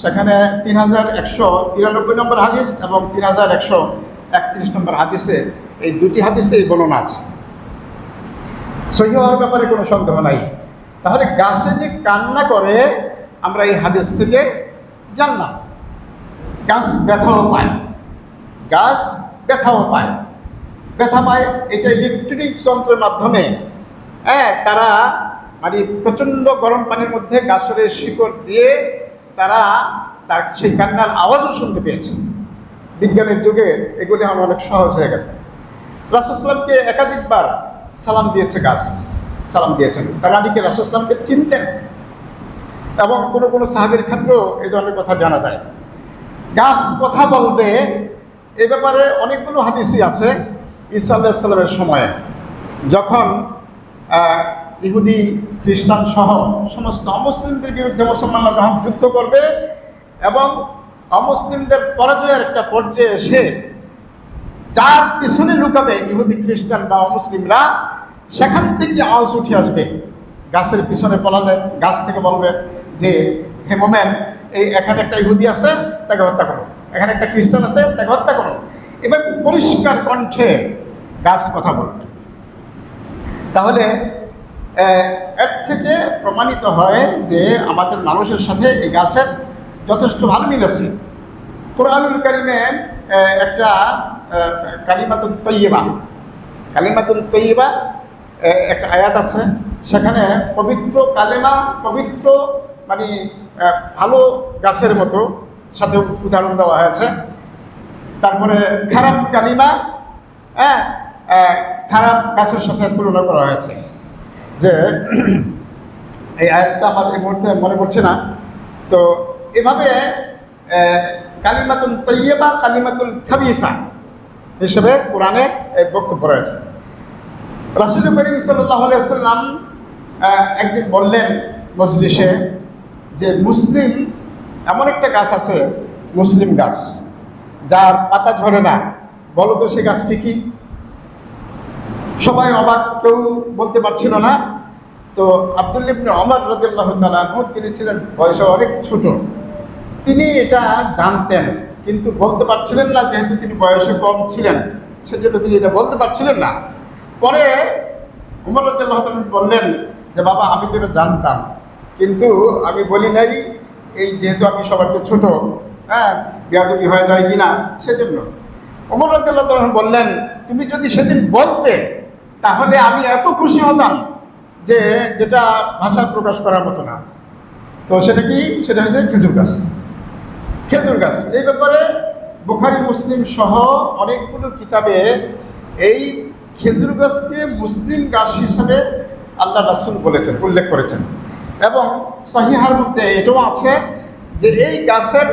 সেখানে 3193 নম্বর হাদিস এবং 3131 নম্বর হাদিসে, এই দুটি হাদিসে এই বর্ণনা আছে। সহিহ হওয়ার ব্যাপারে কোনো সন্দেহ নাই। তাহলে গাছে যে কান্না করে আমরা এই হাদিস থেকে জানলাম। গাছ ব্যথাও পায়, গাছ ব্যথাও পায়, ব্যথা পায় এটা ইলেকট্রিক যন্ত্রের মাধ্যমে। তারা মানে প্রচণ্ড গরম পানির মধ্যে গাছের শিকড় দিয়ে তারা তার সেই কান্নার আওয়াজও শুনতে পেয়েছে। বিজ্ঞানের যুগে এগুলি আমার অনেক সহজ হয়ে গেছে। রাসূল সাল্লামকে একাধিকবার সালাম দিয়েছে গাছ, সালাম দিয়েছেন। তারা নাকি রাসূল সাল্লামকে চিনতেন এবং কোনো কোনো সাহাবীর ক্ষেত্রেও এই ধরনের কথা জানা যায়। গাছ কথা বলবে এ ব্যাপারে অনেকগুলো হাদিসই আছে। ঈসা আলাইহিস সালামের সময়ে যখন ইহুদি খ্রিস্টান সহ সমস্ত অমুসলিমদের বিরুদ্ধে মুসলমানরা যখন যুদ্ধ করবে এবং অমুসলিমদের পরাজয়ের একটা পর্যায়ে এসে যার পিছনে লুকাবে ইহুদি খ্রিস্টান বা অমুসলিমরা, সেখান থেকে আওয়াজ উঠে আসবে। গাছের পিছনে পলালে গাছ থেকে বলবে যে, হে মোমেন, এই এখানে একটা ইহুদি আছে, তাকে হত্যা করো, এখানে একটা খ্রিস্টান আছে, তাকে হত্যা করো। এবার পরিষ্কার কণ্ঠে গাছ কথা বলবে। তাহলে এর থেকে প্রমাণিত হয় যে আমাদের মানুষের সাথে এই গাছের যথেষ্ট ভালো মিল আছে। কুরআনুল কারীমে একটা কালিমাতুন তয়্যিবা, কালিমাতুন তয়্যিবা একটা আয়াত আছে। সেখানে পবিত্র কালেমা, পবিত্র মানে ভালো গাছের মতো সাথে উদাহরণ দেওয়া হয়েছে। তারপরে খারাপ কালিমা খারাপ গাছের সাথে তুলনা করা হয়েছে। যে এই আয়াতটা আমার এই মুহূর্তে মনে পড়ছে না। তো এভাবে কালিমাতুন তয়্যিবা কালিমাতুন খাবিসা হিসেবে কোরআনে এই বক্তব্য রয়েছে। রাসূল করিম সাল্লাল্লাহু আলাইহি ওয়াসাল্লাম একদিন বললেন মজলিসে যে, মুসলিম এমন একটা গাছ আছে, মুসলিম গাছ, যার পাতা ঝরে না। বলো তো সে গাছটি কি? সবাই অবাক, কেউ বলতে পারছিল না। তো আব্দুল্লাহ ইবনে ওমর রাদিয়াল্লাহু তাআলা আনহু, তিনি ছিলেন বয়সে অনেক ছোট, তিনি এটা জানতেন কিন্তু বলতে পারছিলেন না, যেহেতু তিনি বয়সে কম ছিলেন সেজন্য তিনি এটা বলতে পারছিলেন না। পরে ওমর রাদিয়াল্লাহু তাআলা বললেন যে, বাবা, আমি তো এটা জানতাম কিন্তু আমি বলি নাই, এই যেহেতু আমি সবার চেয়ে ছোটো, বেয়াদবি হয়ে যায় কিনা সেজন্য। ওমর রাদিয়াল্লাহু তাআলা বললেন, তুমি যদি সেদিন বলতে তাহলে আমি এত খুশি হতাম যে যেটা ভাষা প্রকাশ করার মতো না। তো সেটা কি? সেটা হচ্ছে খেজুর গাছ। খেজুর গাছ এই ব্যাপারে বুখারী মুসলিম সহ অনেকগুলো কিতাবে এই খেজুর গাছকে মুসলিম গাছ হিসাবে আল্লাহ রাসূল বলেছেন, উল্লেখ করেছেন। এবং সহিহার মধ্যে এটাও আছে যে এই গাছের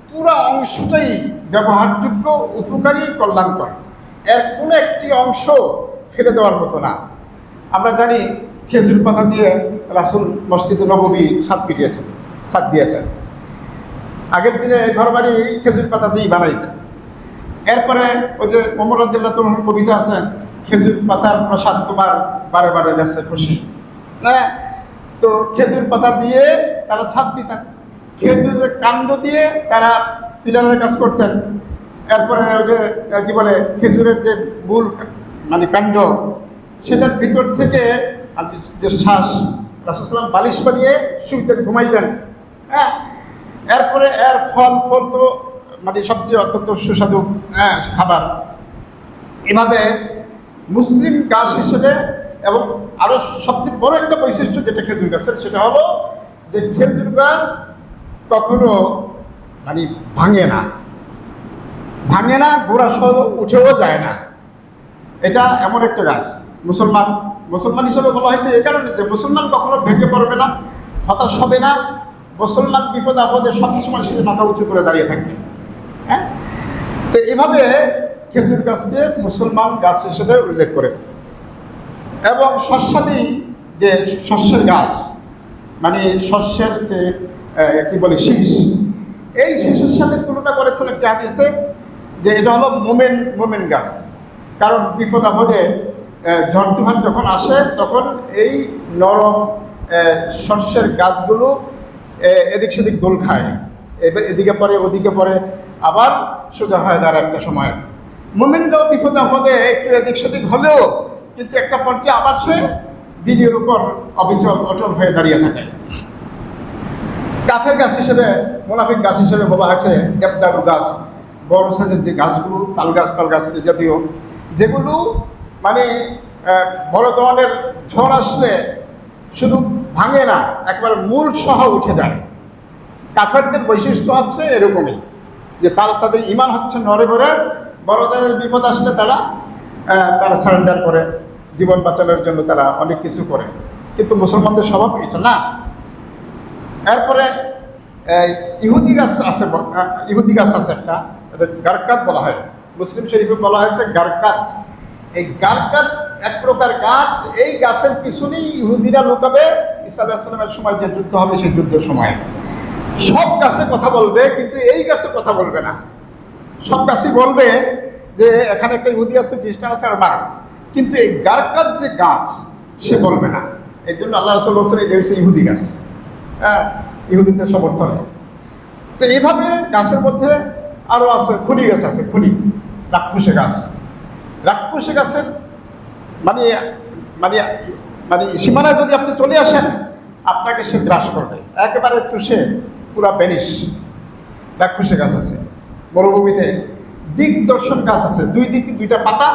পুরো অংশটাই ব্যবহারযোগ্য, উপকারী, কল্যাণকর। এর কোনো একটি অংশ ফেলে দেওয়ার মতো না। আমরা জানি খেজুর পাতা দিয়ে রাসূল মসজিদে নববীর ছাদ দিয়েছেন। আগের দিনে ঘরবাড়ি খেজুর পাতা দিয়েই বানাইতেন। এরপরে ওই যে ওমর রাদিয়াল্লাহু তাআলার কবিতা আছে, খেজুর পাতার প্রসাদ তোমার বারে বারে গেছে খুশি। তো খেজুর পাতা দিয়ে তারা ছাদ দিতেন, খেজুরের কাণ্ড দিয়ে তারা পিলারের কাজ করতেন। এরপরে ওই যে কী বলে, খেজুরের যে মূল মানে কাণ্ড, সেটার ভিতর থেকে যে শ্বাস, রাসূল সাল্লাল্লাহু বালিশ বানিয়ে শুইতেন, ঘুমাইতেন। এরপরে এর ফল তো মানে সবচেয়ে অত্যন্ত সুস্বাদু খাবার। এভাবে মুসলিম গাছ হিসেবে, এবং আরও সবচেয়ে বড় একটা বৈশিষ্ট্য যেটা খেজুর গাছের, সেটা হলো যে খেজুর গাছ কখনো মানে ভাঙে না, গোড়া সহ উঠেও যায় না। এটা এমন একটা গাছ। মুসলমান হিসেবে বলা হয়েছে এই কারণে যে মুসলমান কখনো ভেঙে পড়বে না, হতাশ হবে না। মুসলমান বিপদ আপদে সবসময় সে মাথা উঁচু করে দাঁড়িয়ে থাকবে। তো এভাবে খেজুর গাছকে মুসলমান গাছ হিসেবে উল্লেখ করেছে। এবং শস্যাদি যে শস্যের গাছ, মানে শস্যের যে কি বলে শীষ, এই শীষের সাথে তুলনা করেছেন একটা হাদিসে যে এটা হলো মোমেন গাছ। কারণ বিপদ আপদে ঝড় তুফান যখন আসে তখন এই নরম শস্যের গাছগুলো এদিক সেদিক দোল খায়, এদিকে পরে ওদিকে পরে আবার সোজা হয় দাঁড়া একটা সময়। মোমেনটাও বিপদ আপদে একটু এদিক সেদিক হলেও কিন্তু একটা পর্যায়ে আবার সে দিনের উপর অবিচল অটল হয়ে দাঁড়িয়ে থাকে। কাফের গাছ হিসেবে, মুনাফিক গাছ হিসেবে বলা হয়েছে দেবদারু গাছ, বড় সাইজের যে গাছগুলো, তাল গাছ এই জাতীয়, যেগুলো মানে বড় ধরনের ঝড় আসলে শুধু ভাঙে না, একবার মূল সহ উঠে যায়। কাফেরদের বৈশিষ্ট্য হচ্ছে এরকমই যে তাদের ইমান হচ্ছে নড়ে বড়ে, বড় ধরনের বিপদ আসলে তারা সারেন্ডার করে, জীবন বাঁচানোর জন্য তারা অনেক কিছু করে। কিন্তু মুসলমানদের স্বভাব এটা না। এরপরে ইহুদি গাছ আছে একটা, এটা গারকাত বলা হয়, মুসলিম শরীফে বলা হয়েছে গারকাত। এই গারকাত এক প্রকার গাছ, এই গাছের পিছনেই ইহুদিরা লুকাবে ঈসা আলাইহিস সালামের সময় যে যুদ্ধ হবে সেই যুদ্ধের সময়। সব গাছে কথা বলবে কিন্তু এই গাছে কথা বলবে না। সব গাছই বলবে যে এখানে একটা ইহুদি আছে, খ্রিস্টান আছে, আর মার, কিন্তু এই গারকাত যে গাছ সে বলবে না। এই জন্য আল্লাহ রাসূল বলছেন এটা হচ্ছে ইহুদি গাছ, হ্যাঁ, ইহুদিদের সমর্থনে। তো এইভাবে গাছের মধ্যে আরও আছে খুনি গাছ আছে, খুনি রাক্ষসে গাছের মানে মানে মানে সীমানায় যদি আপনি চলে আসেন আপনাকে সে গ্রাস করবে, একেবারে চুষে পুরা বেনিশ। রাক্ষসে গাছ আছে মরুভূমিতে, দিকদর্শন গাছ আছে, দুই দিকে দুইটা পাতা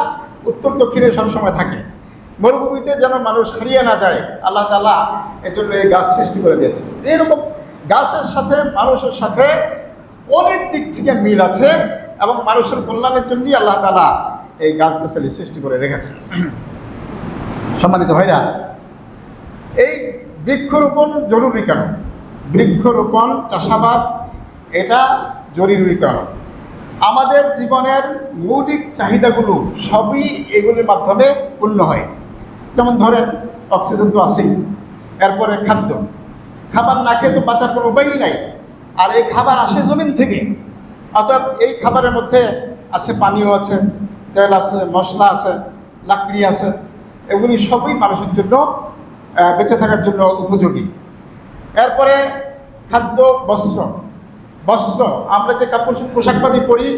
উত্তর দক্ষিণে সবসময় থাকে। মরুভূমিতে যেন মানুষ হারিয়ে না যায়, আল্লাহ তাআলা এই জন্য এই গাছ সৃষ্টি করে দিয়েছেন। এরকম গাছের সাথে মানুষের সাথে অনেক দিক থেকে মিল আছে এবং মানুষের কল্যাণের জন্যই আল্লাহ তাআলা এই গাছগাছালি সৃষ্টি করে রেখেছেন। সম্মানিত ভাইরা, এই বৃক্ষরোপণ জরুরি কেন? বৃক্ষরোপণ, চাষাবাদ এটা জরুরি কেন? আমাদের জীবনের মৌলিক চাহিদাগুলো সবই এগুলির মাধ্যমে পূর্ণ হয়। যেমন ধরেন অক্সিজেন তো আছেই, এরপরে খাবার না খেয়ে তো বাঁচার কোনো উপায়ই নাই। আর এই খাবার আসে জমিন থেকে, অর্থাৎ এই খাবারের মধ্যে আছে পানীয় আছে, তেল আছে, মশলা আছে, লাকড়ি আছে, এগুলি সবই মানুষের জন্য বেঁচে থাকার জন্য উপযোগী। এরপরে খাদ্য, বস্ত্র, আমরা যে কাপড় পোশাকপাতি পরি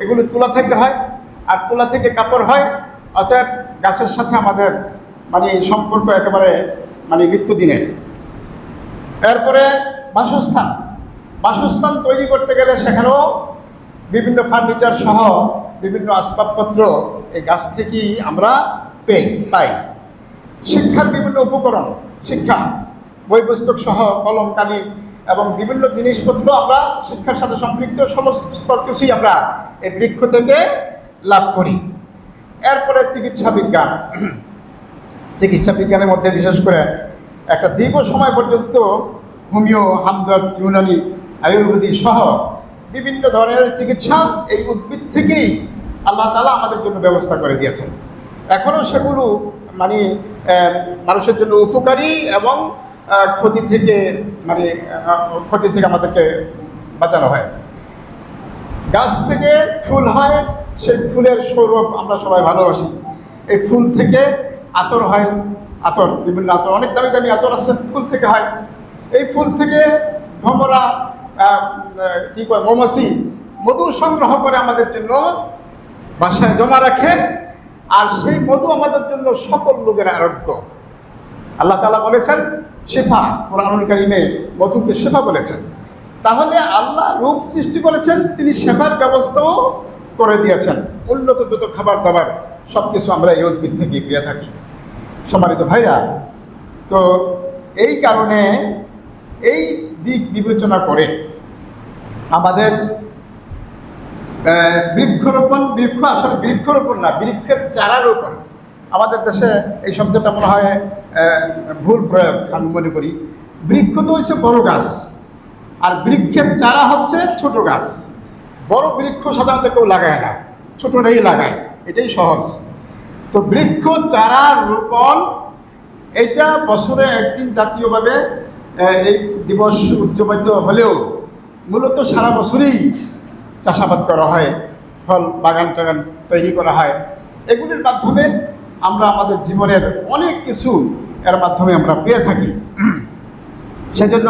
এগুলো তুলা থেকে হয়, আর তুলা থেকে কাপড় হয়, অর্থাৎ গাছের সাথে আমাদের মানে সম্পর্ক একেবারে মানে নিত্যদিনের। এরপরে বাসস্থান তৈরি করতে গেলে সেখানেও বিভিন্ন ফার্নিচার সহ বিভিন্ন আসবাবপত্র এই গাছ থেকেই আমরা পাই। শিক্ষার বিভিন্ন উপকরণ, বই পুস্তক সহ কলম, কালি এবং বিভিন্ন জিনিসপত্র আমরা শিক্ষার সাথে সম্পৃক্ত সমস্ত কিছুই আমরা এই বৃক্ষ থেকে লাভ করি। এরপরে চিকিৎসা বিজ্ঞানের মধ্যে বিশেষ করে একটা দীর্ঘ সময় পর্যন্ত হোমিও, হামদর্দ, ইউনানি, আয়ুর্বেদিক সহ বিভিন্ন ধরনের চিকিৎসা এই উদ্ভিদ থেকেই আল্লাহ তাআলা আমাদের জন্য ব্যবস্থা করে দিয়েছেন। এখনও সেগুলো মানে মানুষের জন্য উপকারী এবং ক্ষতি থেকে আমাদেরকে বাঁচানো হয়। গাছ থেকে ফুল হয়, সেই ফুলের সৌরভ আমরা সবাই ভালোবাসি। এই ফুল থেকে আতর হয়, বিভিন্ন আতর, অনেক দামি দামি আতর আছে, ফুল থেকে হয়। এই ফুল থেকে ভ্রমরা মৌমাছি মধু সংগ্রহ করে আমাদের জন্য বাসায় জমা রাখে, আর সেই মধু আমাদের জন্য সকল রোগের আরোগ্য। আল্লাহ তাআলা বলেছেন শেফা, কোরআনুল কারীমে মধুকে শেফা বলেছেন। তাহলে আল্লাহ রোগ সৃষ্টি করেছেন, তিনি শেফার ব্যবস্থাও করে দিয়েছেন। উন্নত যত খাবার দাবার সব কিছু আমরা এই উদ্ভিদ থেকে পেয়ে থাকি। সম্মানিত ভাইরা, তো এই কারণে এই দিক বিবেচনা করে আমাদের বৃক্ষরোপণ না, বৃক্ষের চারা রোপণ। আমাদের দেশে এই শব্দটা মনে হয় ভুল প্রয়োগ, আমি মনে করি। বৃক্ষ তো হচ্ছে বড় গাছ, আর বৃক্ষের চারা হচ্ছে ছোট গাছ। বড় বৃক্ষ সাধারণত কেউ লাগায় না, ছোটটাই লাগায়, এটাই সহজ। তো বৃক্ষ চারা রোপণ এটা বছরে একদিন জাতীয়ভাবে এই দিবস উদযাপিত হলেও মূলত সারা বছরই চাষাবাদ করা হয়, ফল বাগান টাগান তৈরি করা হয়। এগুলির মাধ্যমে আমরা আমাদের জীবনের অনেক কিছু এর মাধ্যমে আমরা পেয়ে থাকি। সেজন্য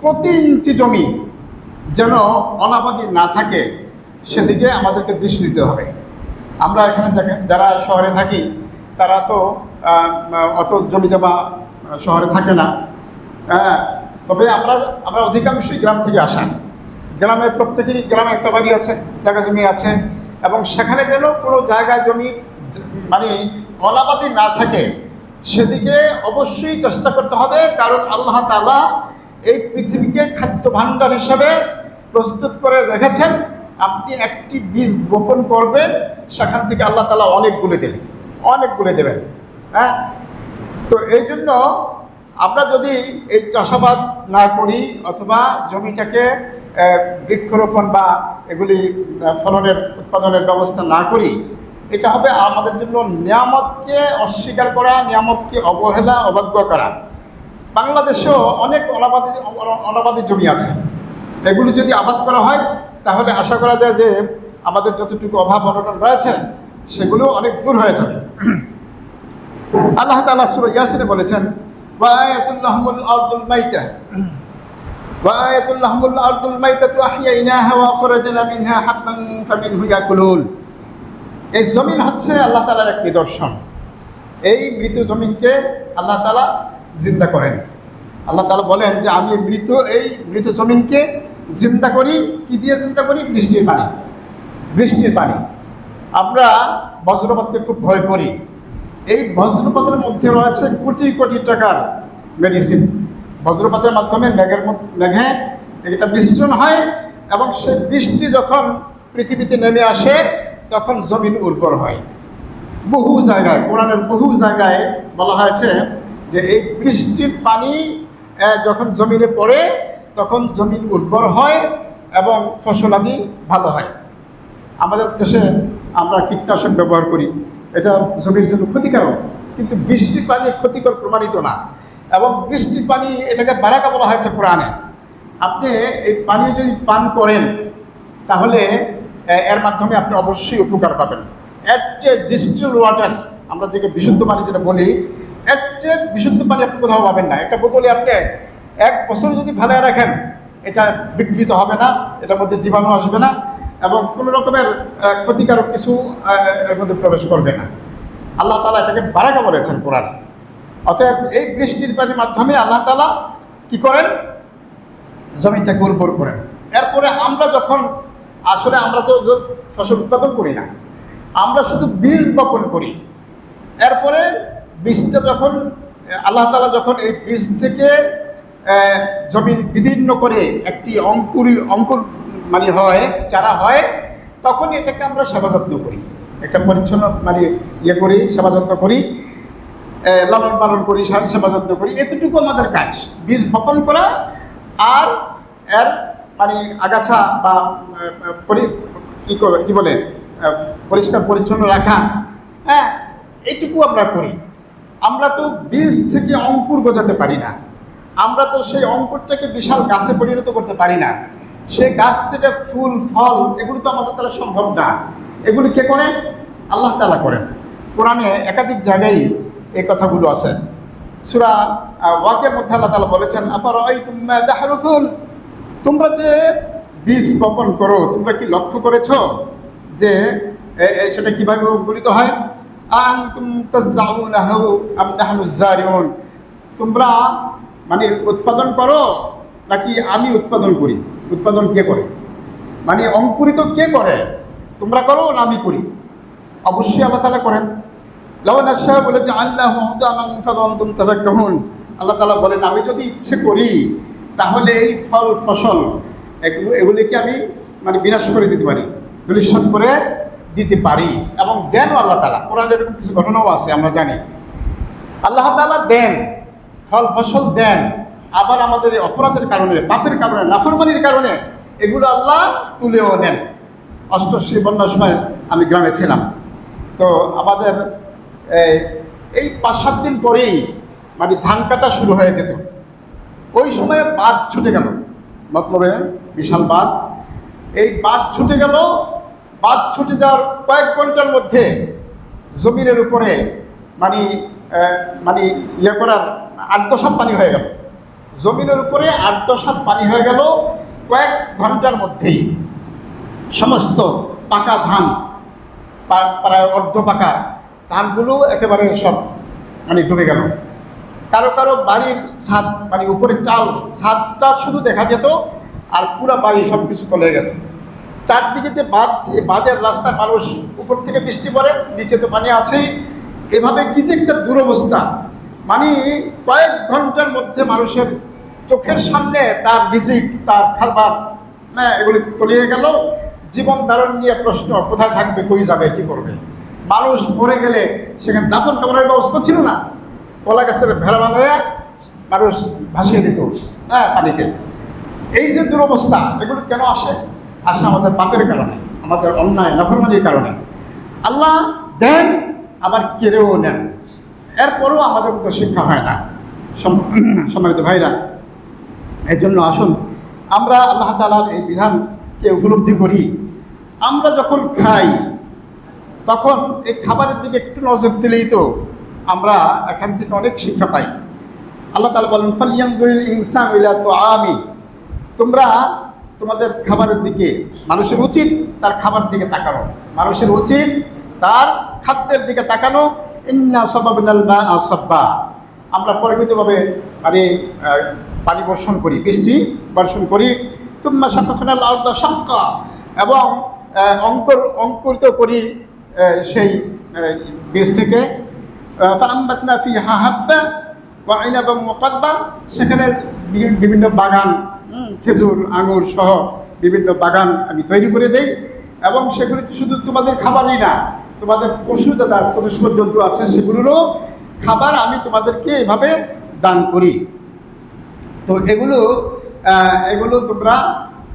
প্রতি ইঞ্চি জমি যেন অনাবাদি না থাকে সেদিকে আমাদেরকে দৃষ্টি দিতে হবে। আমরা এখানে যারা শহরে থাকি তারা তো অত জমি জমা শহরে থাকে না, তবে আমরা অধিকাংশই গ্রাম থেকে আসা। গ্রামে প্রত্যেকেরই গ্রামে একটা বাড়ি আছে, জায়গা জমি আছে, এবং সেখানে যেন কোনো জায়গা জমি মানে অনাবাদি না থাকে সেদিকে অবশ্যই চেষ্টা করতে হবে। কারণ আল্লাহ তাআলা এই পৃথিবীকে খাদ্য ভাণ্ডার হিসাবে প্রস্তুত করে রেখেছেন। আপনি একটি বীজ বপন করবেন, সেখান থেকে আল্লাহ তাআলা অনেকগুলো দেবেন। হ্যাঁ, তো এই জন্য আমরা যদি এই চাষাবাদ না করি অথবা জমিটাকে বৃক্ষরোপণ বা এগুলি উৎপাদনের ব্যবস্থা না করি, এটা হবে আমাদের জন্য নিয়ামতকে অস্বীকার করা, নিয়ামতকে অবজ্ঞা করা। বাংলাদেশেও অনেক অনাবাদি জমি আছে, এগুলি যদি আবাদ করা হয় তাহলে আশা করা যায় যে আমাদের যতটুকু অভাব অনটন রয়েছে সেগুলো অনেক দূর হয়ে যাবে। আল্লাহ তাআলা সূরা ইয়াসিনে বলেছেন, ওয়ায়াতুল লাহুমুল আরদুল মাইতা ওয়ায়াতুল লাহুমুল আরদুল মাইতাতু আহইয়াইনাহা ওয়া আখরাজনা মিনহা হাব্বান ফামিনহু ইয়াকুলুন। এই জমিন হচ্ছে আল্লাহ তাআলার এক নিদর্শন। এই মৃত জমিনকে আল্লাহ তাআলা জিন্দা করেন। আল্লাহ তাআলা বলেন যে আমি এই মৃত জমিনকে জিন্দা করি। কি দিয়ে জিন্দা করি? বৃষ্টির পানি। আমরা বজ্রপাতকে খুব ভয় করি। এই বজ্রপাতের মধ্যে রয়েছে কোটি কোটি টাকার মেডিসিন। বজ্রপাতের মাধ্যমে মেঘে এটা মিশ্রণ হয় এবং সে বৃষ্টি যখন পৃথিবীতে নেমে আসে তখন জমিন উর্বর হয়। বহু জায়গায়, কোরআনের বহু জায়গায় বলা হয়েছে যে এই বৃষ্টির পানি যখন জমিনে পড়ে তখন জমিন উর্বর হয় এবং ফসলাদি ভালো হয়। আমাদের দেশে আমরা কীটনাশক ব্যবহার করি, এটা জমির জন্য ক্ষতিকারক, কিন্তু বৃষ্টির পানি ক্ষতিকর প্রমাণিত না। এবং বৃষ্টির পানি এটাকে বারাকা বলা হয়েছে কোরআনে। আপনি এই পানি যদি পান করেন তাহলে এর মাধ্যমে আপনি অবশ্যই উপকার পাবেন। এর চেয়ে ডিস্টিল ওয়াটার, আমরা যেটা বিশুদ্ধ পানি যেটা বলি, এর চেয়ে বিশুদ্ধ পানি আপনি কোথাও পাবেন না। একটা বোতলে আপনি 1 বছর যদি ফেলে রাখেন এটা বিকৃত হবে না, এটার মধ্যে জীবাণু আসবে না এবং কোনো রকমের ক্ষতিকারক কিছু এর মধ্যে প্রবেশ করবে না। আল্লাহ তাআলা এটাকে বারাকা বলেছেন কোরআনে। অতএব এই বৃষ্টির পানির মাধ্যমে আল্লাহ তাআলা কি করেন? জমিটাকে উর্বর করেন। এরপরে আমরা যখন আমরা তো ফসল উৎপাদন করি না, আমরা শুধু বীজ বপন করি। এরপরে বীজটা যখন আল্লাহ তাআলা যখন এই বীজ থেকে জমিন বিদীর্ণ করে একটি অঙ্কুর মানে হয়, চারা হয়, তখন এটাকে আমরা সেবা যত্ন করি, একটা পরিচ্ছন্ন মানে করি, সেবা যত্ন করি, লালন পালন করি, সেবা যত্ন করি। এতটুকু আমাদের কাজ, বীজ বপন করা আর এর মানে আগাছা বা কি বলে পরিষ্কার পরিচ্ছন্ন রাখা, হ্যাঁ, এইটুকু আমরা করি। আমরা তো বীজ থেকে অঙ্কুর গজাতে পারি না, আমরা তো সেই অঙ্কুরটাকে বিশাল গাছে পরিণত করতে পারি না, সেই গাছ থেকে ফুল ফল এগুলো তো আমাদের দ্বারা সম্ভব না। এগুলি কে করেন? আল্লাহ তাআলা করেন। কোরআনে একাধিক জায়গায় এই কথাগুলো আছে। সূরা ওয়াকিয়ার মধ্যে আল্লাহ তাআলা বলেছেন, আফারাআইতুম মা তাহরুসুন, তোমরা যে বীজ বপন করো তোমরা কি লক্ষ্য করেছো যে সেটা কিভাবে অঙ্কুরিত হয়? আনতুম তাজরাউনাহু আম নাহনুজ জারিউন, তোমরা মানে উৎপাদন করো নাকি আমি উৎপাদন করি? উৎপাদন কে করে? মানে অঙ্কুরিত কে করে? তোমরা করো না আমি করি? অবশ্যই আল্লাহ তাআলা করেন। লাউ নাশাউ বলে যে আল্লাহু হুদামান ফাদান্তুম তাফাক্কাহুন, আল্লাহ তাআলা বলেন আমি যদি ইচ্ছে করি তাহলে এই ফল ফসল এগুলিকে আমি মানে বিনাশ করে দিতে পারি, ধূলিসাৎ করে দিতে পারি এবং দেনও আল্লাহ তাআলা। কোরআনে এরকম কিছু ঘটনাও আছে আমরা জানি। আল্লাহ তাআলা দেন, ফল ফসল দেন, আবার আমাদের এই অপরাধের কারণে, পাপের কারণে, নাফরমানির কারণে এগুলো আল্লাহ তুলেও নেন। অষ্টশী বন্যার সময় আমি গ্রামে ছিলাম, তো আমাদের এই 5-7 দিন পরেই মানে ধান কাটা শুরু হয়ে যেত। ওই সময়ে বাঁধ ছুটে গেল, মতলবে বিশাল বাঁধ। এই বাঁধ ছুটে গেল, বাঁধ ছুটে যাওয়ার কয়েক ঘন্টার মধ্যে জমিনের উপরে মানে মানে ইয়ে করার 8-10 হাত পানি হয়ে গেল। জমিনের উপরে 8-10 হাত পানি হয়ে গেল কয়েক ঘন্টার মধ্যেই। সমস্ত পাকা ধান, প্রায় অর্ধ পাকা ধানগুলো একেবারে সব মানে ডুবে গেল। কারো কারো বাড়ির ছাদ মানে উপরে ছাদটা শুধু দেখা যেত, আর পুরা বাড়ি সব কিছু তলে গেছে। চারদিকে যে বাঁধ, এই বাঁধের রাস্তায় মানুষ, উপর থেকে বৃষ্টি পড়ে, নিচে তো পানি আছেই। এভাবে কি যে একটা দুরবস্থা, মানে কয়েক ঘন্টার মধ্যে মানুষের চোখের সামনে তার রিজিক, তার খাবার এগুলি তলিয়ে গেল। জীবন ধারণ নিয়ে প্রশ্ন, কোথায় থাকবে, কই যাবে, কি করবে। মানুষ মরে গেলে সেখানে দাফন কামনের ব্যবস্থা ছিল না, কলা গাছের ভেড়া বানিয়ে মানুষ ভাসিয়ে দিত পানিতে। এই যে দুরবস্থা, এগুলো কেন আসে? আসে আমাদের পাপের কারণে, আমাদের অন্যায় নাফরমানির কারণে। আল্লাহ দেন আবার কেড়েও নেন, এরপরেও আমাদের মতো শিক্ষা হয় না। সম্মানিত ভাইরা, এই জন্য আসুন আমরা আল্লাহ তাআলার এই বিধানকে উপলব্ধি করি। আমরা যখন খাই তখন এই খাবারের দিকে একটু নজর দিলেই তো আমরা এখান থেকে অনেক শিক্ষা পাই। আল্লাহ তাআলা বলেন, ফালইয়ানজুরিল ইনসানু ইলা তুআমি, তোমরা তোমাদের খাবারের দিকে, মানুষের উচিত তার খাবার দিকে তাকানো, মানুষের উচিত তার খাদ্যের দিকে তাকানো। ইন্না সাবাবনাল মাআ সাব্বা, আমরা পরিমিতভাবে মানে পানি বর্ষণ করি, বৃষ্টি বর্ষণ করি। সুম্মা শাকাকনাল আরদা শাক্কা, এবং অঙ্কুরিত করি সেই বীজ থেকে। ফাআমবাতনা ফিহা হাব্বা ওয়া ইনাবাম ওয়া কাদবা, সেখানে বিভিন্ন বাগান, খেজুর আঙুর সহ বিভিন্ন বাগান আমি তৈরি করে দেই। এবং সেগুলি শুধু তোমাদের খাবারই না, তোমাদের পশু যারা পশু জন্তু আছে সেগুলোরও খাবার আমি তোমাদেরকে এভাবে দান করি। তো এগুলো তোমরা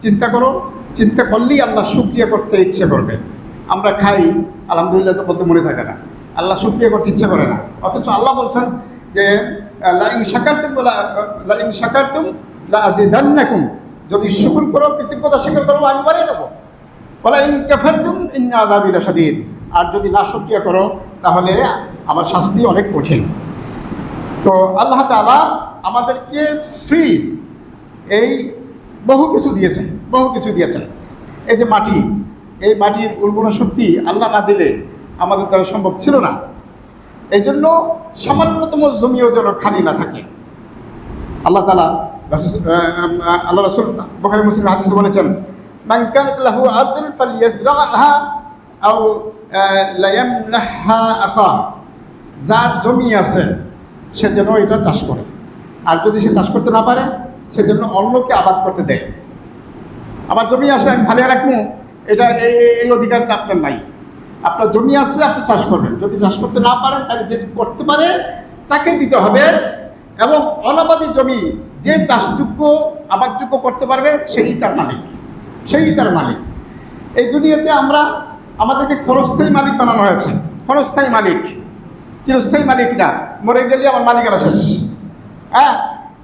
চিন্তা করো, চিন্তা করলেই আল্লাহ শুকরিয়া করতে ইচ্ছে করবে। আমরা খাই, আলহামদুলিল্লাহ তো বলতে মনে থাকে না, আল্লাহ শুকরিয়া করতে ইচ্ছে করে না। অথচ আল্লাহ বলছেন যে লাইন শাকারতুম লাযিদান্নাকুম, যদি শুকর করো, কৃতজ্ঞতা স্বীকার করো, আমি বাড়িয়ে দেবো। বলা ইন কাফারতুম ইন্না আযাবি লাশাদীদ, আর যদি না শুকরিয়া করো তাহলে আমার শাস্তি অনেক কঠিন। তো আল্লাহ তাআলা আমাদেরকে ফ্রি এই বহু কিছু দিয়েছেন, বহু কিছু দিয়েছেন। এই যে মাটি, এই মাটির উর্বরা শক্তি আল্লাহ না দিলে আমাদের দ্বারা সম্ভব ছিল না। এই জন্য সামান্যতম জমিও যেন খালি না থাকে। আল্লাহ তাআলা আল্লাহ রাসূল বুখারী মুসলিম হাদিসে বলেছেন, মান কানাত লাহু আরদুন ফালইয়াজরাহা আও লায়ামনাহা আখা, যার জমি আছে সে যেন এটা চাষ করে, আর যদি সে চাষ করতে না পারে সে জন্য অন্যকে আবাদ করতে দেয়। আমার জমি আছে, আমি ফালিয়ে রাখবো, এটা এই অধিকারটা আপনার নাই। আপনার জমি আছে, আপনি চাষ করবেন। যদি চাষ করতে না পারেন তাহলে যে করতে পারে তাকে দিতে হবে। এবং অনাবাদী জমি যে চাষযোগ্য আবাদযোগ্য করতে পারবে সেই তার মালিক, সেই তার মালিক। এই দুনিয়াতে আমাদেরকে ক্ষণস্থায়ী মালিক বানানো হয়েছে, ক্ষণস্থায়ী মালিক, চিরস্থায়ী মালিক না। মরে গেলে আমার মালিকানা শেষ।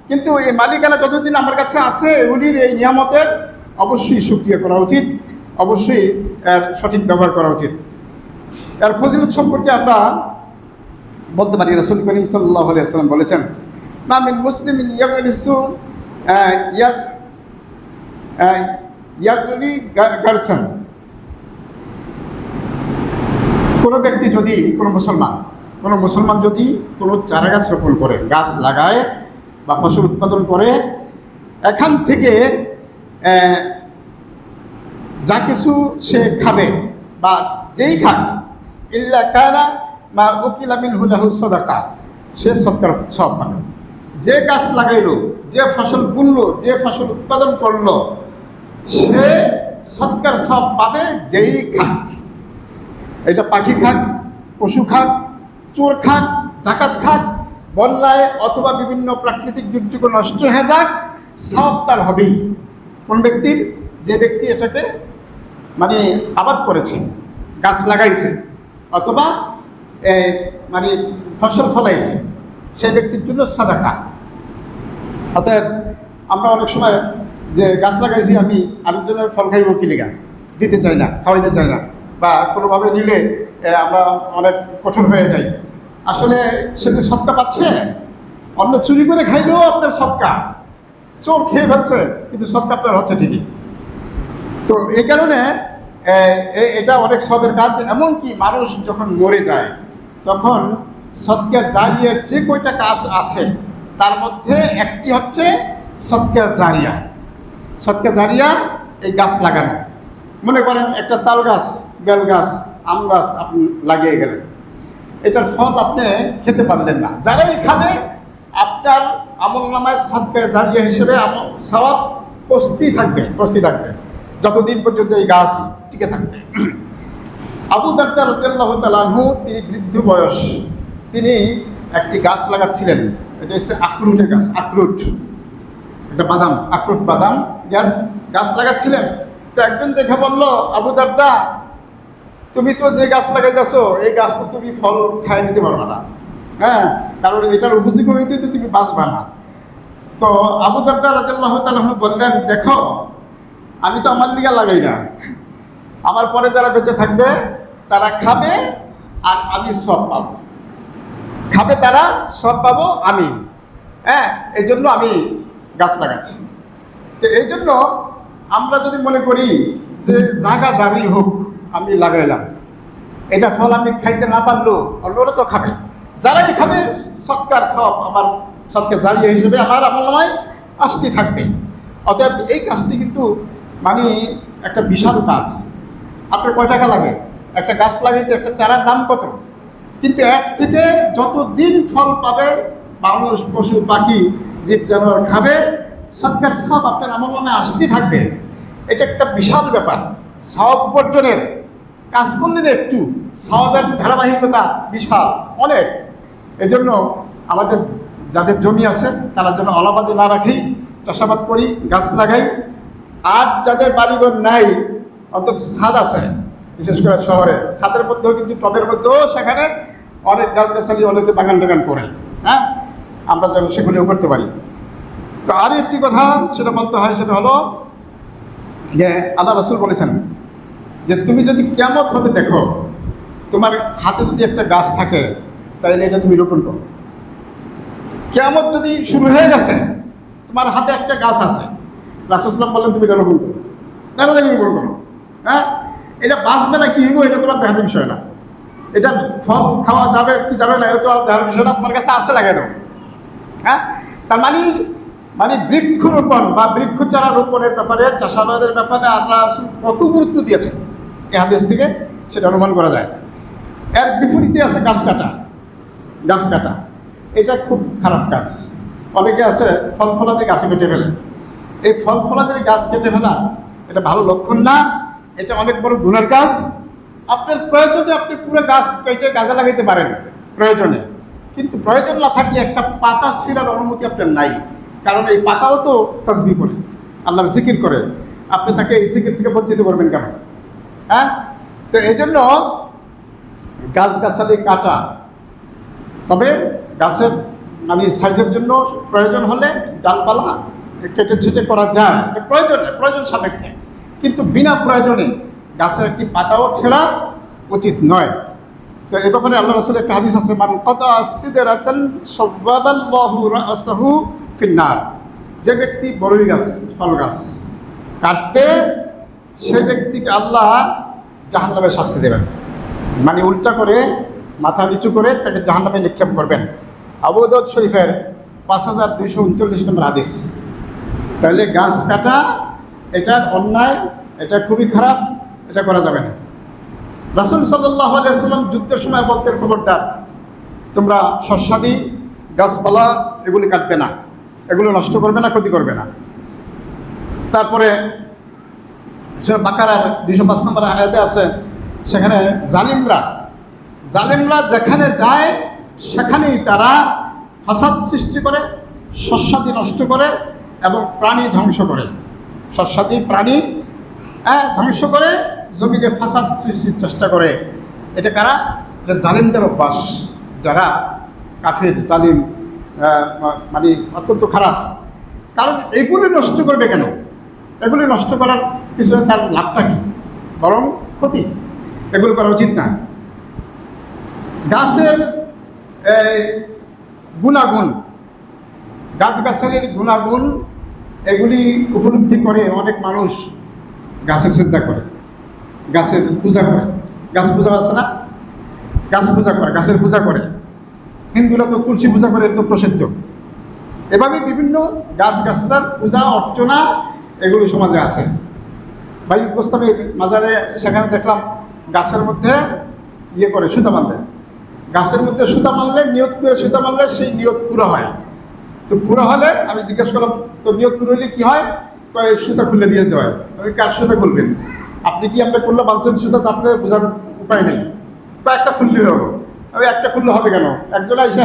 কিন্তু এই মালিকানা যতদিন আমার কাছে আছে, এগুলির এই নিয়ামতের অবশ্যই শুকরিয়া করা উচিত, অবশ্যই এর সঠিক ব্যবহার করা উচিত। এর ফজিলত সম্পর্কে আমরা বলতে পারি, রাসূল করিম সাল্লাল্লাহু আলাইহি ওয়াসাল্লাম বলেছেন, মা মিন মুসলিমিন ইয়াগরিসু ইয়াগরি গারসান, কোনো ব্যক্তি যদি, কোনো মুসলমান যদি কোনো চারা গাছ রোপণ করে, গাছ লাগায় বা ফসল উৎপাদন করে, এখান থেকে যা কিছু সে খাবে বা যেই খাক, ইল্লা কানা মা উকিলা মিনহু লাহু সাদাকা, সে সদকার সওয়াব পাবে। যে গাছ লাগাইলো, যে ফসল বুনলো, যে ফসল উৎপাদন করলো, সে সদকার সওয়াব পাবে যেই খাক। এটা পাখি খাক, পশু খাক, চোর খাক, ডাকাত খাক, বন্যায় অথবা বিভিন্ন প্রাকৃতিক দুর্যোগে নষ্ট হয়ে যাক, সওয়াব তার হবেই। কোন ব্যক্তির? যে ব্যক্তি এটাকে মানে আবাদ করেছে, গাছ লাগাইছে, অথবা মানে ফসল ফলাইছে, সেই ব্যক্তির জন্য সাদাকা। অতএব আমরা অনেক সময় যে গাছ লাগাইছি আমি আরেকজনের ফল খাইব কি লেগা দিতে চাই না, খাওয়াইতে চাই না, বা কোনোভাবে নিলে আমরা অনেক কঠোর হয়ে যাই। আসলে সে যে সৎকা পাচ্ছে, অন্য চুরি করে খাইলেও আপনার সৎকা, চোর খেয়ে ফেলছে কিন্তু সৎকা আপনার হচ্ছে ঠিকই। তো এই কারণে এটা অনেক সবের কাজ। এমনকি মানুষ যখন মরে যায় তখন সদকা জারিয়ার যে কয়টা কাজ আছে তার মধ্যে একটি হচ্ছে সদকা জারিয়া। সদকা জারিয়া এই গাছ লাগানো। মনে করেন একটা তাল গাছ, বেল গাছ, আম গাছ আপনি লাগিয়ে গেলেন, এটার ফল আপনি খেতে পারলেন না, যারাই খাবে আপনার আমল নামায় সদকা জারিয়া হিসেবে সওয়াব বসতেই থাকবে যতদিন পর্যন্ত এই গাছ টিকে থাকবে। আবু দারদা রাদিয়াল্লাহু তাআলা আনহু, তিনি বৃদ্ধ বয়স, তিনি একটি গাছ লাগাচ্ছিলেন। এটা হচ্ছে আখরুটের গাছ, আখরুট, এটা বাদাম, আখরুট বাদাম গাছ লাগাচ্ছিলেন। তো একজন দেখে বলল, আবু দারদা, তুমি তো যে গাছ লাগাইতেছো এই গাছ তুমি ফল খাই দিতে পারবে না, হ্যাঁ, কারণ এটার উপযোগী হইতে তো তুমি বাঁচবা না। তো আবু দারদা রাদিয়াল্লাহু তাআলা আনহু বললেন, দেখো আমি তো আমার লিগা লাগাই না, আমার পরে যারা বেঁচে থাকবে তারা খাবে আর আমি সব পাবো, খাবে তারা, সব পাবো আমি, হ্যাঁ, এই জন্য আমি গাছ লাগাচ্ছি। তো এই জন্য আমরা যদি মনে করি যে জাগা জারি হোক, আমি লাগাইলাম, এটা ফল আমি খাইতে না পারলেও অন্যরা তো খাবে, যারাই খাবে সৎকার সব আমার সৎকা জারিয়া হিসেবে আমার আমলনামায় আসতে থাকবে। অতএব এই কাজটি কিন্তু মানে একটা বিশাল কাজ। আপনার কয় টাকা লাগে একটা গাছ লাগাইতে? একটা চারার দাম কত? কিন্তু এর থেকে যত দিন ফল পাবে মানুষ, পশু পাখি, জীব জানোয়ার খাবে, সৎকার সব আপনার আমলনামায় আসতে থাকবে। এটা একটা বিশাল ব্যাপার। সওয়াব উপার্জনের কাজ করলেন একটু, সওয়াবের ধারাবাহিকতা বিশাল অনেক। এজন্য আমাদের যাদের জমি আছে তারা যেন অনাবাদি না রাখি, চাষাবাদ করি, গাছ লাগাই। আর যাদের বাড়িঘর নাই, অন্তত ছাদ আছে, বিশেষ করে শহরে ছাদের মধ্যেও কিন্তু টবের মধ্যেও সেখানে অনেক গাছগাছালি, অনেকে বাগান টাগান করে, হ্যাঁ, আমরা যেন সেগুলিও করতে পারি। তো আর একটি কথা সেটা বলতে হয়, সেটা হলো যে আল্লাহ রাসূল বলেছেন যে তুমি যদি কিয়ামত হতে দেখো, তোমার হাতে যদি একটা গাছ থাকে তাহলে এটা তুমি রোপণ করো। কিয়ামত যদি শুরু হয়ে গেছে, তোমার হাতে একটা গাছ আছে, রাসূল সাল্লাল্লাহু আলাইহি ওয়াসাল্লাম বললেন তুমি এটা রোপণ করো, তাড়াতাড়ি রোপণ করো, হ্যাঁ, এটা বাঁচবে না কি হইব এটা তোমার দেখার বিষয় না, এটা ফল খাওয়া যাবে কি যাবে না এটা তোমার দেখার বিষয় না, তোমার কাছে আছে লাগাই দাও, হ্যাঁ। তার মানে বৃক্ষরোপণ বা বৃক্ষ চারা রোপণের ব্যাপারে, চাষাবাদের ব্যাপারে আল্লাহ রাসূল কত গুরুত্ব দিয়েছেন এই হাদিস থেকে সেটা অনুমান করা যায়। এর বিপরীতে আছে গাছ কাটা। এটা খুব খারাপ কাজ। অনেকে আছে ফল ফলাদের গাছ কেটে ফেলে। এই ফল ফলাদের গাছ কেটে ফেলা এটা ভালো লক্ষণ না, এটা অনেক বড় গুনার কাজ। আপনার প্রয়োজনে আপনি পুরো গাছ কেটে গাছে লাগাইতে পারেন প্রয়োজনে, কিন্তু প্রয়োজন না থাকলে একটা পাতা ছিঁড়ার অনুমতি আপনার নাই, কারণ এই পাতাও তো তাসবিহ করে, আল্লাহর জিকির করে, আপনি তাকে এই জিকির থেকে বঞ্চিত করবেন কেন, হ্যাঁ। তো এই জন্য গাছগাছালি কাটা, তবে গাছের মানে সাইজের জন্য প্রয়োজন হলে ডালপালা কেটে ছেটে করা যায়, এটা প্রয়োজন সাপেক্ষে, কিন্তু বিনা প্রয়োজনে গাছের একটি পাতাও ছেঁড়া উচিত নয়। তো এ ব্যাপারে আল্লাহ রাসূলের একটা হাদিস আছে, মান কাতা সিদরাতান সাওয়াবাল্লাহু রাসাহু ফিন্নার, যে ব্যক্তি বড়ই গাছ, ফল গাছ কাটবে সে ব্যক্তিকে আল্লাহ জাহান্নামে শাস্তি দেবেন, মানে উল্টা করে মাথা নিচু করে তাকে জাহান্নামে নিক্ষেপ করবেন। আবু দাউদ শরীফের 5239 নম্বর হাদিস। তাহলে গাছ কাটা এটার অন্যায়, এটা খুবই খারাপ, এটা করা যাবে না। রাসূল সাল্লাল্লাহু আলাইহি ওয়াসাল্লাম যুদ্ধের সময় বলতেন, খবরদার তোমরা শস্যাদি গাছপালা এগুলি কাটবে না, এগুলো নষ্ট করবে না, ক্ষতি করবে না। তারপরে সূরা বাকারার 205 নম্বর আয়াতে আছে, সেখানে জালিমরা যেখানে যায় সেখানেই তারা ফাসাদ সৃষ্টি করে, শস্যাদি নষ্ট করে এবং প্রাণী ধ্বংস করে, শস্যাদি প্রাণী ধ্বংস করে, জমিনে ফাসাদ সৃষ্টির চেষ্টা করে। এটা কারা? এটা জালিমদের অভ্যাস, যারা কাফের জালিম মানে অত্যন্ত খারাপ। কারণ এগুলি নষ্ট করবে কেন? এগুলি নষ্ট করার পিছনে তার লাভটা কী? বরং ক্ষতি। এগুলো করা উচিত না। গাছের গুণাগুণ, গাছগাছালির গুণাগুণ এগুলি উপলব্ধি করে অনেক মানুষ গাছের চিন্তা করে, গাছের পূজা করে। গাছ পূজা আছে না? গাছ পূজা করে, গাছের পূজা করে। হিন্দুরা তো তুলসী পূজা করে, তো প্রসিদ্ধ। এভাবে বিভিন্ন গাছগাছরার পূজা অর্চনা এগুলো সমাজে আছে। বাইজিদ বোস্তামি মাজারে সেখানে দেখলাম গাছের মধ্যে ইয়ে করে, সুতা বাঁধে। গাছের মধ্যে সুতা মানলে, নিয়ত করে সুতা মানলে সেই নিয়ত পুরো হয়। তো পুরো হলে আমি জিজ্ঞেস করলাম, তো নিয়ত পুরো হলে কী হয়? সুতা খুলে দিয়ে দেওয়া হয়। আমি কার সুতা খুলবেন? আপনি কি আপনার করলে বাঁধছেন সুতা? তো আপনার বোঝার উপায় নেই। তো একটা খুললেই হলো। আমি একটা খুললে হবে কেন? একজন এসে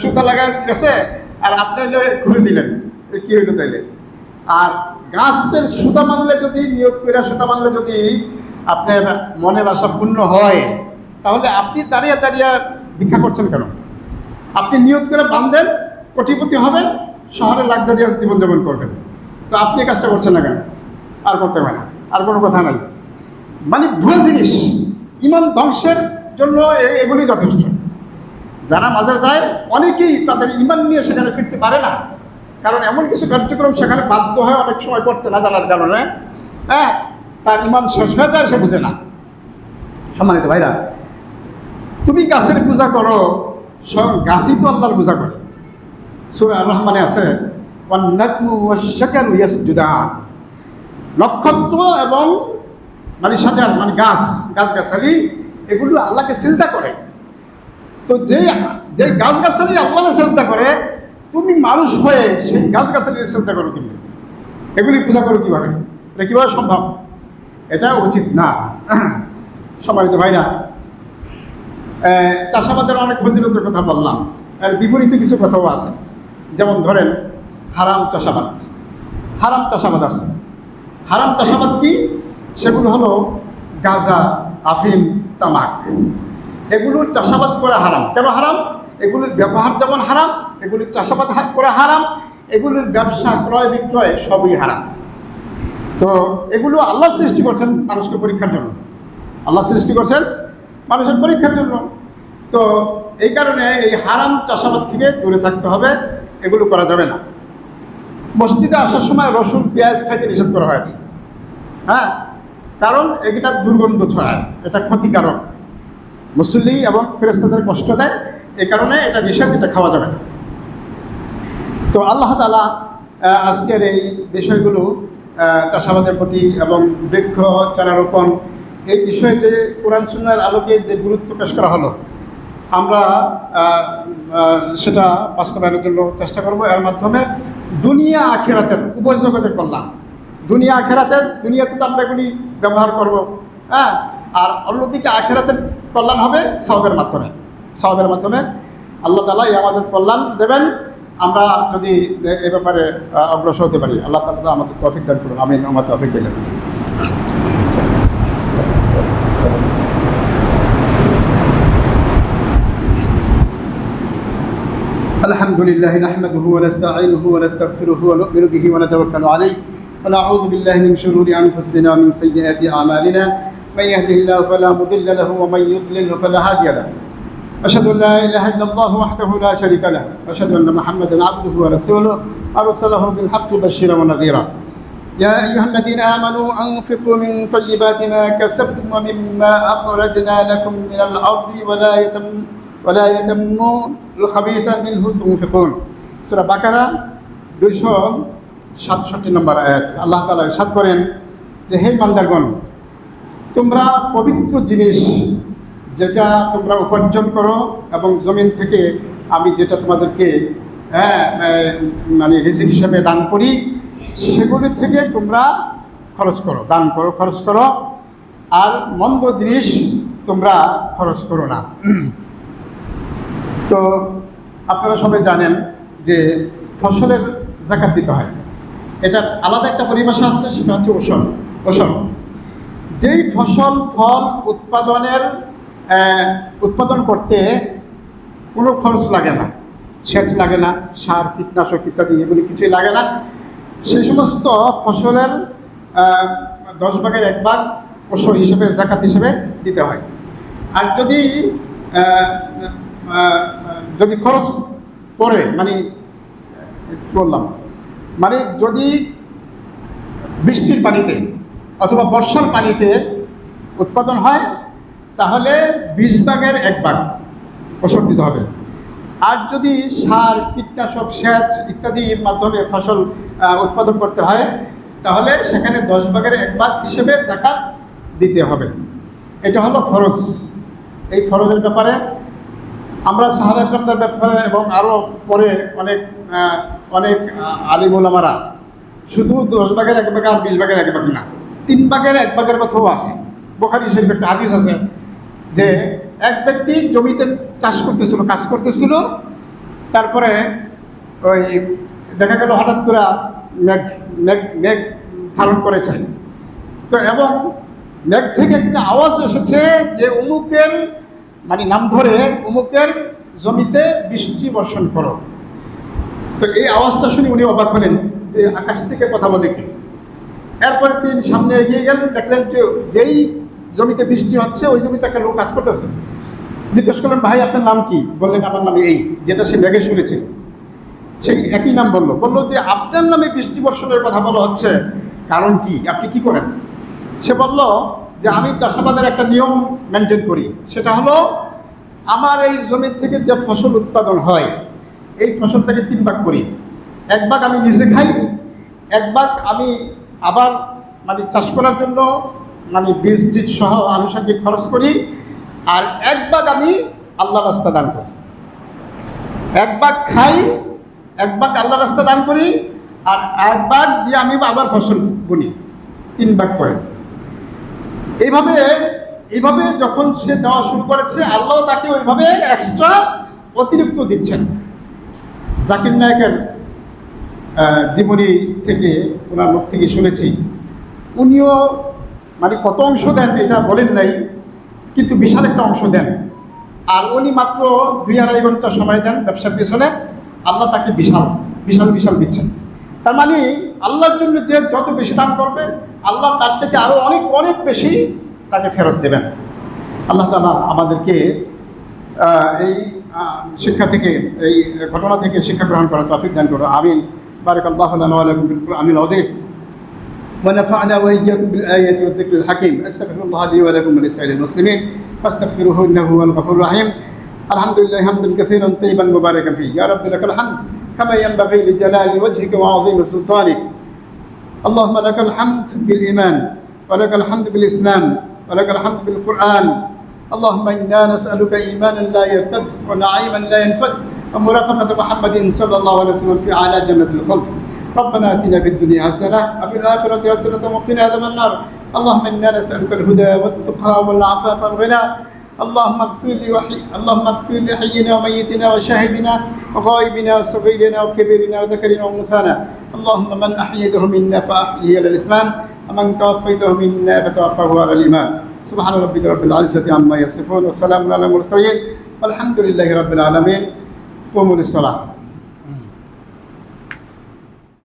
সুতা লাগাই গেছে আর আপনি খুলে দিলেন, কী হইলো তাইলে? আর গাছের সুতা মানলে যদি, নিয়ত করে সুতা মানলে যদি আপনার মনের আশা পূর্ণ হয়, তাহলে আপনি দাঁড়িয়ে দাঁড়িয়ে ভিক্ষা করছেন কেন? আপনি নিয়ত করে বাঁধেন, কোটিপতি হবেন, শহরে লাক্সারিয়াস জীবনযাপন করবেন। তো আপনি কাজটা করছেন না কেন? আর করতে হয় না, আর কোনো কথা নাই। মানে ভুল জিনিস, ইমান ধ্বংসের জন্য এগুলি যথেষ্ট। যারা মাজার যায় অনেকেই তাদের ইমান নিয়ে সেখানে ফিরতে পারে না, কারণ এমন কিছু কার্যক্রম সেখানে বাধ্য হয় অনেক সময় করতে না জানার কারণে। হ্যাঁ, তার ইমান শেষ হয়ে যায়, সে বুঝে না। সম্মানিত ভাইরা, তুমি গাছের পূজা করো, স্বয়ং গাছই তো আল্লাহর পূজা করে। সূরা আর রহমানে আছে, ওয়ান-নাজমু ওয়াশ-শাজারু ইয়াসজুদান। নক্ষত্র এবং মানে সাজার মানে গাছ, গাছগাছালি এগুলো আল্লাহকে সিজদা করে। তো যে গাছগাছালি আল্লাহকে সিজদা করে, তুমি মানুষ হয়ে সেই গাছগাছালির সিজদা করো কিন্তু, এগুলি পূজা করো কীভাবে? এটা কীভাবে সম্ভব? এটা উচিত না। সম্মানিত ভাইরা, চাষাবাদের অনেক ফজিলতের কথা বললাম, এর বিপরীতে কিছু কথাও আছে। যেমন ধরেন হারাম চাষাবাদ। হারাম চাষাবাদ আছে। হারাম চাষাবাদ কি? সেগুলো হলো গাঁজা, আফিম, তামাক। এগুলোর চাষাবাদ করা হারাম। কেন হারাম? এগুলোর ব্যবহার যেমন হারাম, এগুলির চাষাবাদ করা হারাম, এগুলোর ব্যবসা, ক্রয় বিক্রয় সবই হারাম। তো এগুলো আল্লাহ সৃষ্টি করছেন মানুষকে পরীক্ষার জন্য। আল্লাহ সৃষ্টি করছেন মানুষের পরীক্ষার জন্য। তো এই কারণে এই হারাম চাষাবাদ থেকে দূরে থাকতে হবে, এগুলো করা যাবে না। মসজিদে আসার সময় রসুন, পেঁয়াজ খাইতে নিষেধ করা হয়েছে। হ্যাঁ, কারণ এটা দুর্গন্ধ ছড়ায়, এটা ক্ষতিকারক, মুসল্লি এবং ফেরেশতাদের কষ্ট দেয়। এই কারণে এটা নিষেধ, এটা খাওয়া যাবে না। তো আল্লাহ তাআলা আজকের এই বিষয়গুলো, চাষাবাদের প্রতি এবং বৃক্ষ চারারোপণ, এই বিষয়ে যে কোরআন সুন্নাহর আলোকে যে গুরুত্ব পেশ করা হলো, আমরা সেটা বাস্তবায়নের জন্য চেষ্টা করব। এর মাধ্যমে দুনিয়া আখিরাতের, উভয় জগতের কল্যাণ, দুনিয়া আখিরাতের, দুনিয়াতে তো আমরা এগুলি ব্যবহার করব, হ্যাঁ, আর অন্যদিকে আখিরাতের কল্যাণ হবে সওয়াবের মাধ্যমে। সওয়াবের মাধ্যমে আল্লাহ তাআলা আমাদের কল্যাণ দেবেন, আমরা যদি এ ব্যাপারে অগ্রসর হতে পারি। আল্লাহ তাআলা আমাদের তৌফিক দান করুন। আমিন। আমার তৌফিক দিলেন। الحمد لله نحمده ونستعينه ونستغفره ونؤمن به ونتوكل عليه ونعوذ بالله من شرور أنفسنا ومن سيئات أعمالنا من يهده الله فلا مضل له ومن يضلل فلا هادي له أشهد أن لا إله إلا الله وحده لا شريك له وأشهد أن محمدا عبده ورسوله أرسله بالحق بشيرا ونذيرا يا أيها الذين آمنوا أنفقوا من طيبات ما كسبتم ومما أخرجنا لكم من الأرض ولا يتموا الخبيث منه تنفقون। সূরা বাকারা 267 নম্বর আয়াত। আল্লাহ তাআলা ইরশাদ করেন যে, হে ইমানদারগণ, তোমরা পবিত্র জিনিস যেটা তোমরা উপার্জন করো এবং জমিন থেকে আমি যেটা তোমাদেরকে মানে রিজিক হিসেবে দান করি, সেগুলি থেকে তোমরা খরচ করো, দান করো, খরচ করো, আর মন্দ জিনিস তোমরা খরচ করো না। তো আপনারা সবাই জানেন যে ফসলের যাকাত দিতে হয়। এটার আলাদা একটা পরিভাষা আছে, সেটা হচ্ছে ওসর। ওসর যেই ফসল, ফল উৎপাদন করতে কোনো খরচ লাগে না, সেচ লাগে না, সার কীটনাশক ইত্যাদি এগুলি কিছুই লাগে না, সেই সমস্ত ফসলের 10 ভাগের 1 ভাগ ওসর হিসেবে, জাকাত হিসেবে দিতে হয়। আর যদি খরচ পড়ে, মানে কী বললাম, মানে যদি বৃষ্টির পানিতে অথবা বর্ষার পানিতে উৎপাদন হয়, তাহলে 20 ভাগের 1 ভাগ ওসর দিতে হবে। আর যদি সার, কীটনাশক, সেচ ইত্যাদির মাধ্যমে ফসল উৎপাদন করতে হয়, তাহলে সেখানে 10 ভাগের 1 ভাগ হিসেবে যাকাত দিতে হবে। এটা হলো ফরজ। এই ফরজের ব্যাপারে আমরা সাহাবা ইকরামদের ব্যাপারে এবং আরও পরে অনেক আলিম উলামারা শুধু 10 ভাগের 1 ভাগ আর 20 ভাগের 1 ভাগ না, 3 ভাগের 1 ভাগের কথাও আছে। বুখারী শরীফে একটা হাদিস আছে যে এক ব্যক্তি জমিতে চাষ করতেছিল, কাজ করতেছিল, তারপরে ওই দেখা গেল হঠাৎ করে মেঘ ধারণ করেছে, তো এবং মেঘ থেকে একটা আওয়াজ এসেছে যে অমুকের, মানে নাম ধরে, অমুকের জমিতে বৃষ্টি বর্ষণ করো। তো এই আওয়াজটা শুনে উনি অবাক হলেন যে আকাশ থেকে কথা বলে কি। এরপরে তিনি সামনে এগিয়ে গেলেন, দেখলেন যে যেই জমিতে বৃষ্টি হচ্ছে ওই জমিতে একটা লোক কাজ করতেছে। জিজ্ঞেস করলেন, ভাই আপনার নাম কি? বললেন, আমার নাম এই, যেটা সে মেঘে শুনেছিল সেই একই নাম বললো যে আপনার নামে বৃষ্টি বর্ষণের কথা বলা হচ্ছে, কারণ কি, আপনি কি করেন? সে বলল যে আমি চাষাবাদের একটা নিয়ম মেনটেন করি, সেটা হলো আমার এই জমির থেকে যে ফসল উৎপাদন হয় এই ফসলটাকে 3 ভাগ করি। 1 ভাগ আমি নিজে খাই, 1 ভাগ আমি আবার মানে চাষ করার জন্য মানে বীজ টিজ সহ আনুষঙ্গিক খরচ করি, আর 1 ভাগ আমি আল্লাহ রাস্তা দান করি। 1 ভাগ খাই, 1 ভাগ আল্লাহ রাস্তা দান করি, আর 1 ভাগ দিয়ে আমি আবার ফসল বুনি, 3 ভাগ করে। এইভাবে যখন সে দেওয়া শুরু করেছে, আল্লাহ তাকে ওইভাবে এক্সট্রা অতিরিক্ত দিচ্ছেন। জাকির নায়েকের জীবনী থেকে, ওনার মুখ থেকে শুনেছি, উনিও মানে কত অংশ দেন এটা বলেন নাই, কিন্তু বিশাল একটা অংশ দেন। আর উনি মাত্র 2-2.5 ঘন্টা সময় দেন ব্যবসার পিছনে, আল্লাহ তাকে বিশাল দিচ্ছেন। তার মানে আল্লাহর জন্য যে যত বেশি দান করবে, আল্লাহ তার থেকে আরও অনেক বেশি তাকে ফেরত দেবেন। আল্লাহ তাআলা আমাদেরকে এই শিক্ষা থেকে, এই ঘটনা থেকে শিক্ষা গ্রহণ করার তৌফিক দান করুন। আমিন। বারাকাল্লাহু লানা ওয়া লাকুম বিল কুরআনিল আযীম ওয়া নাফা'না ওয়া ইয়্যাকুম বিল আয়াতি ওয়াজ যিকরিল হাকীম। আস্তাগফিরুল্লাহ লি ওয়া লাকুম ওয়া লিসাইরিল মুসলিমিন ফাস্তাগফিরুহু ইন্নাহু হুয়াল গফুরুর রাহিম। আলহামদুলিল্লাহি হামদান কাসীরান তাইয়িবান মুবারাকান ফীহি। ইয়া রাব্বি লাকাল হামদ কামা ইয়ানবাগি লিজালালি ওয়াজহিকা ওয়া 'আযীমি সুলতানিক। اللهم لك الحمد بالإيمان ولك الحمد بالإسلام ولك الحمد بالقرآن. اللهم إنا نسألك إيمانا لا يرتد ونعيما لا ينفد ومرافقة محمد صلى الله عليه وسلم في أعلى جنة الخلد. ربنا آتنا في الدنيا حسنة وفي الآخرة حسنة وقنا عذاب النار. اللهم إنا نسألك الهدى والتقى والعفاف والغنى. اللهم اغفر لحينا وميتنا وشاهدنا وغائبنا وصغيرنا وكبيرنا وذكرنا وأنثانا. اللهم من أحييته منا فأحيه على الإسلام ومن توفيته منا فتوفه على الإيمان. سبحان ربك رب العزة عما يصفون وسلام على المرسلين والحمد لله رب العالمين. قوموا للصلاة.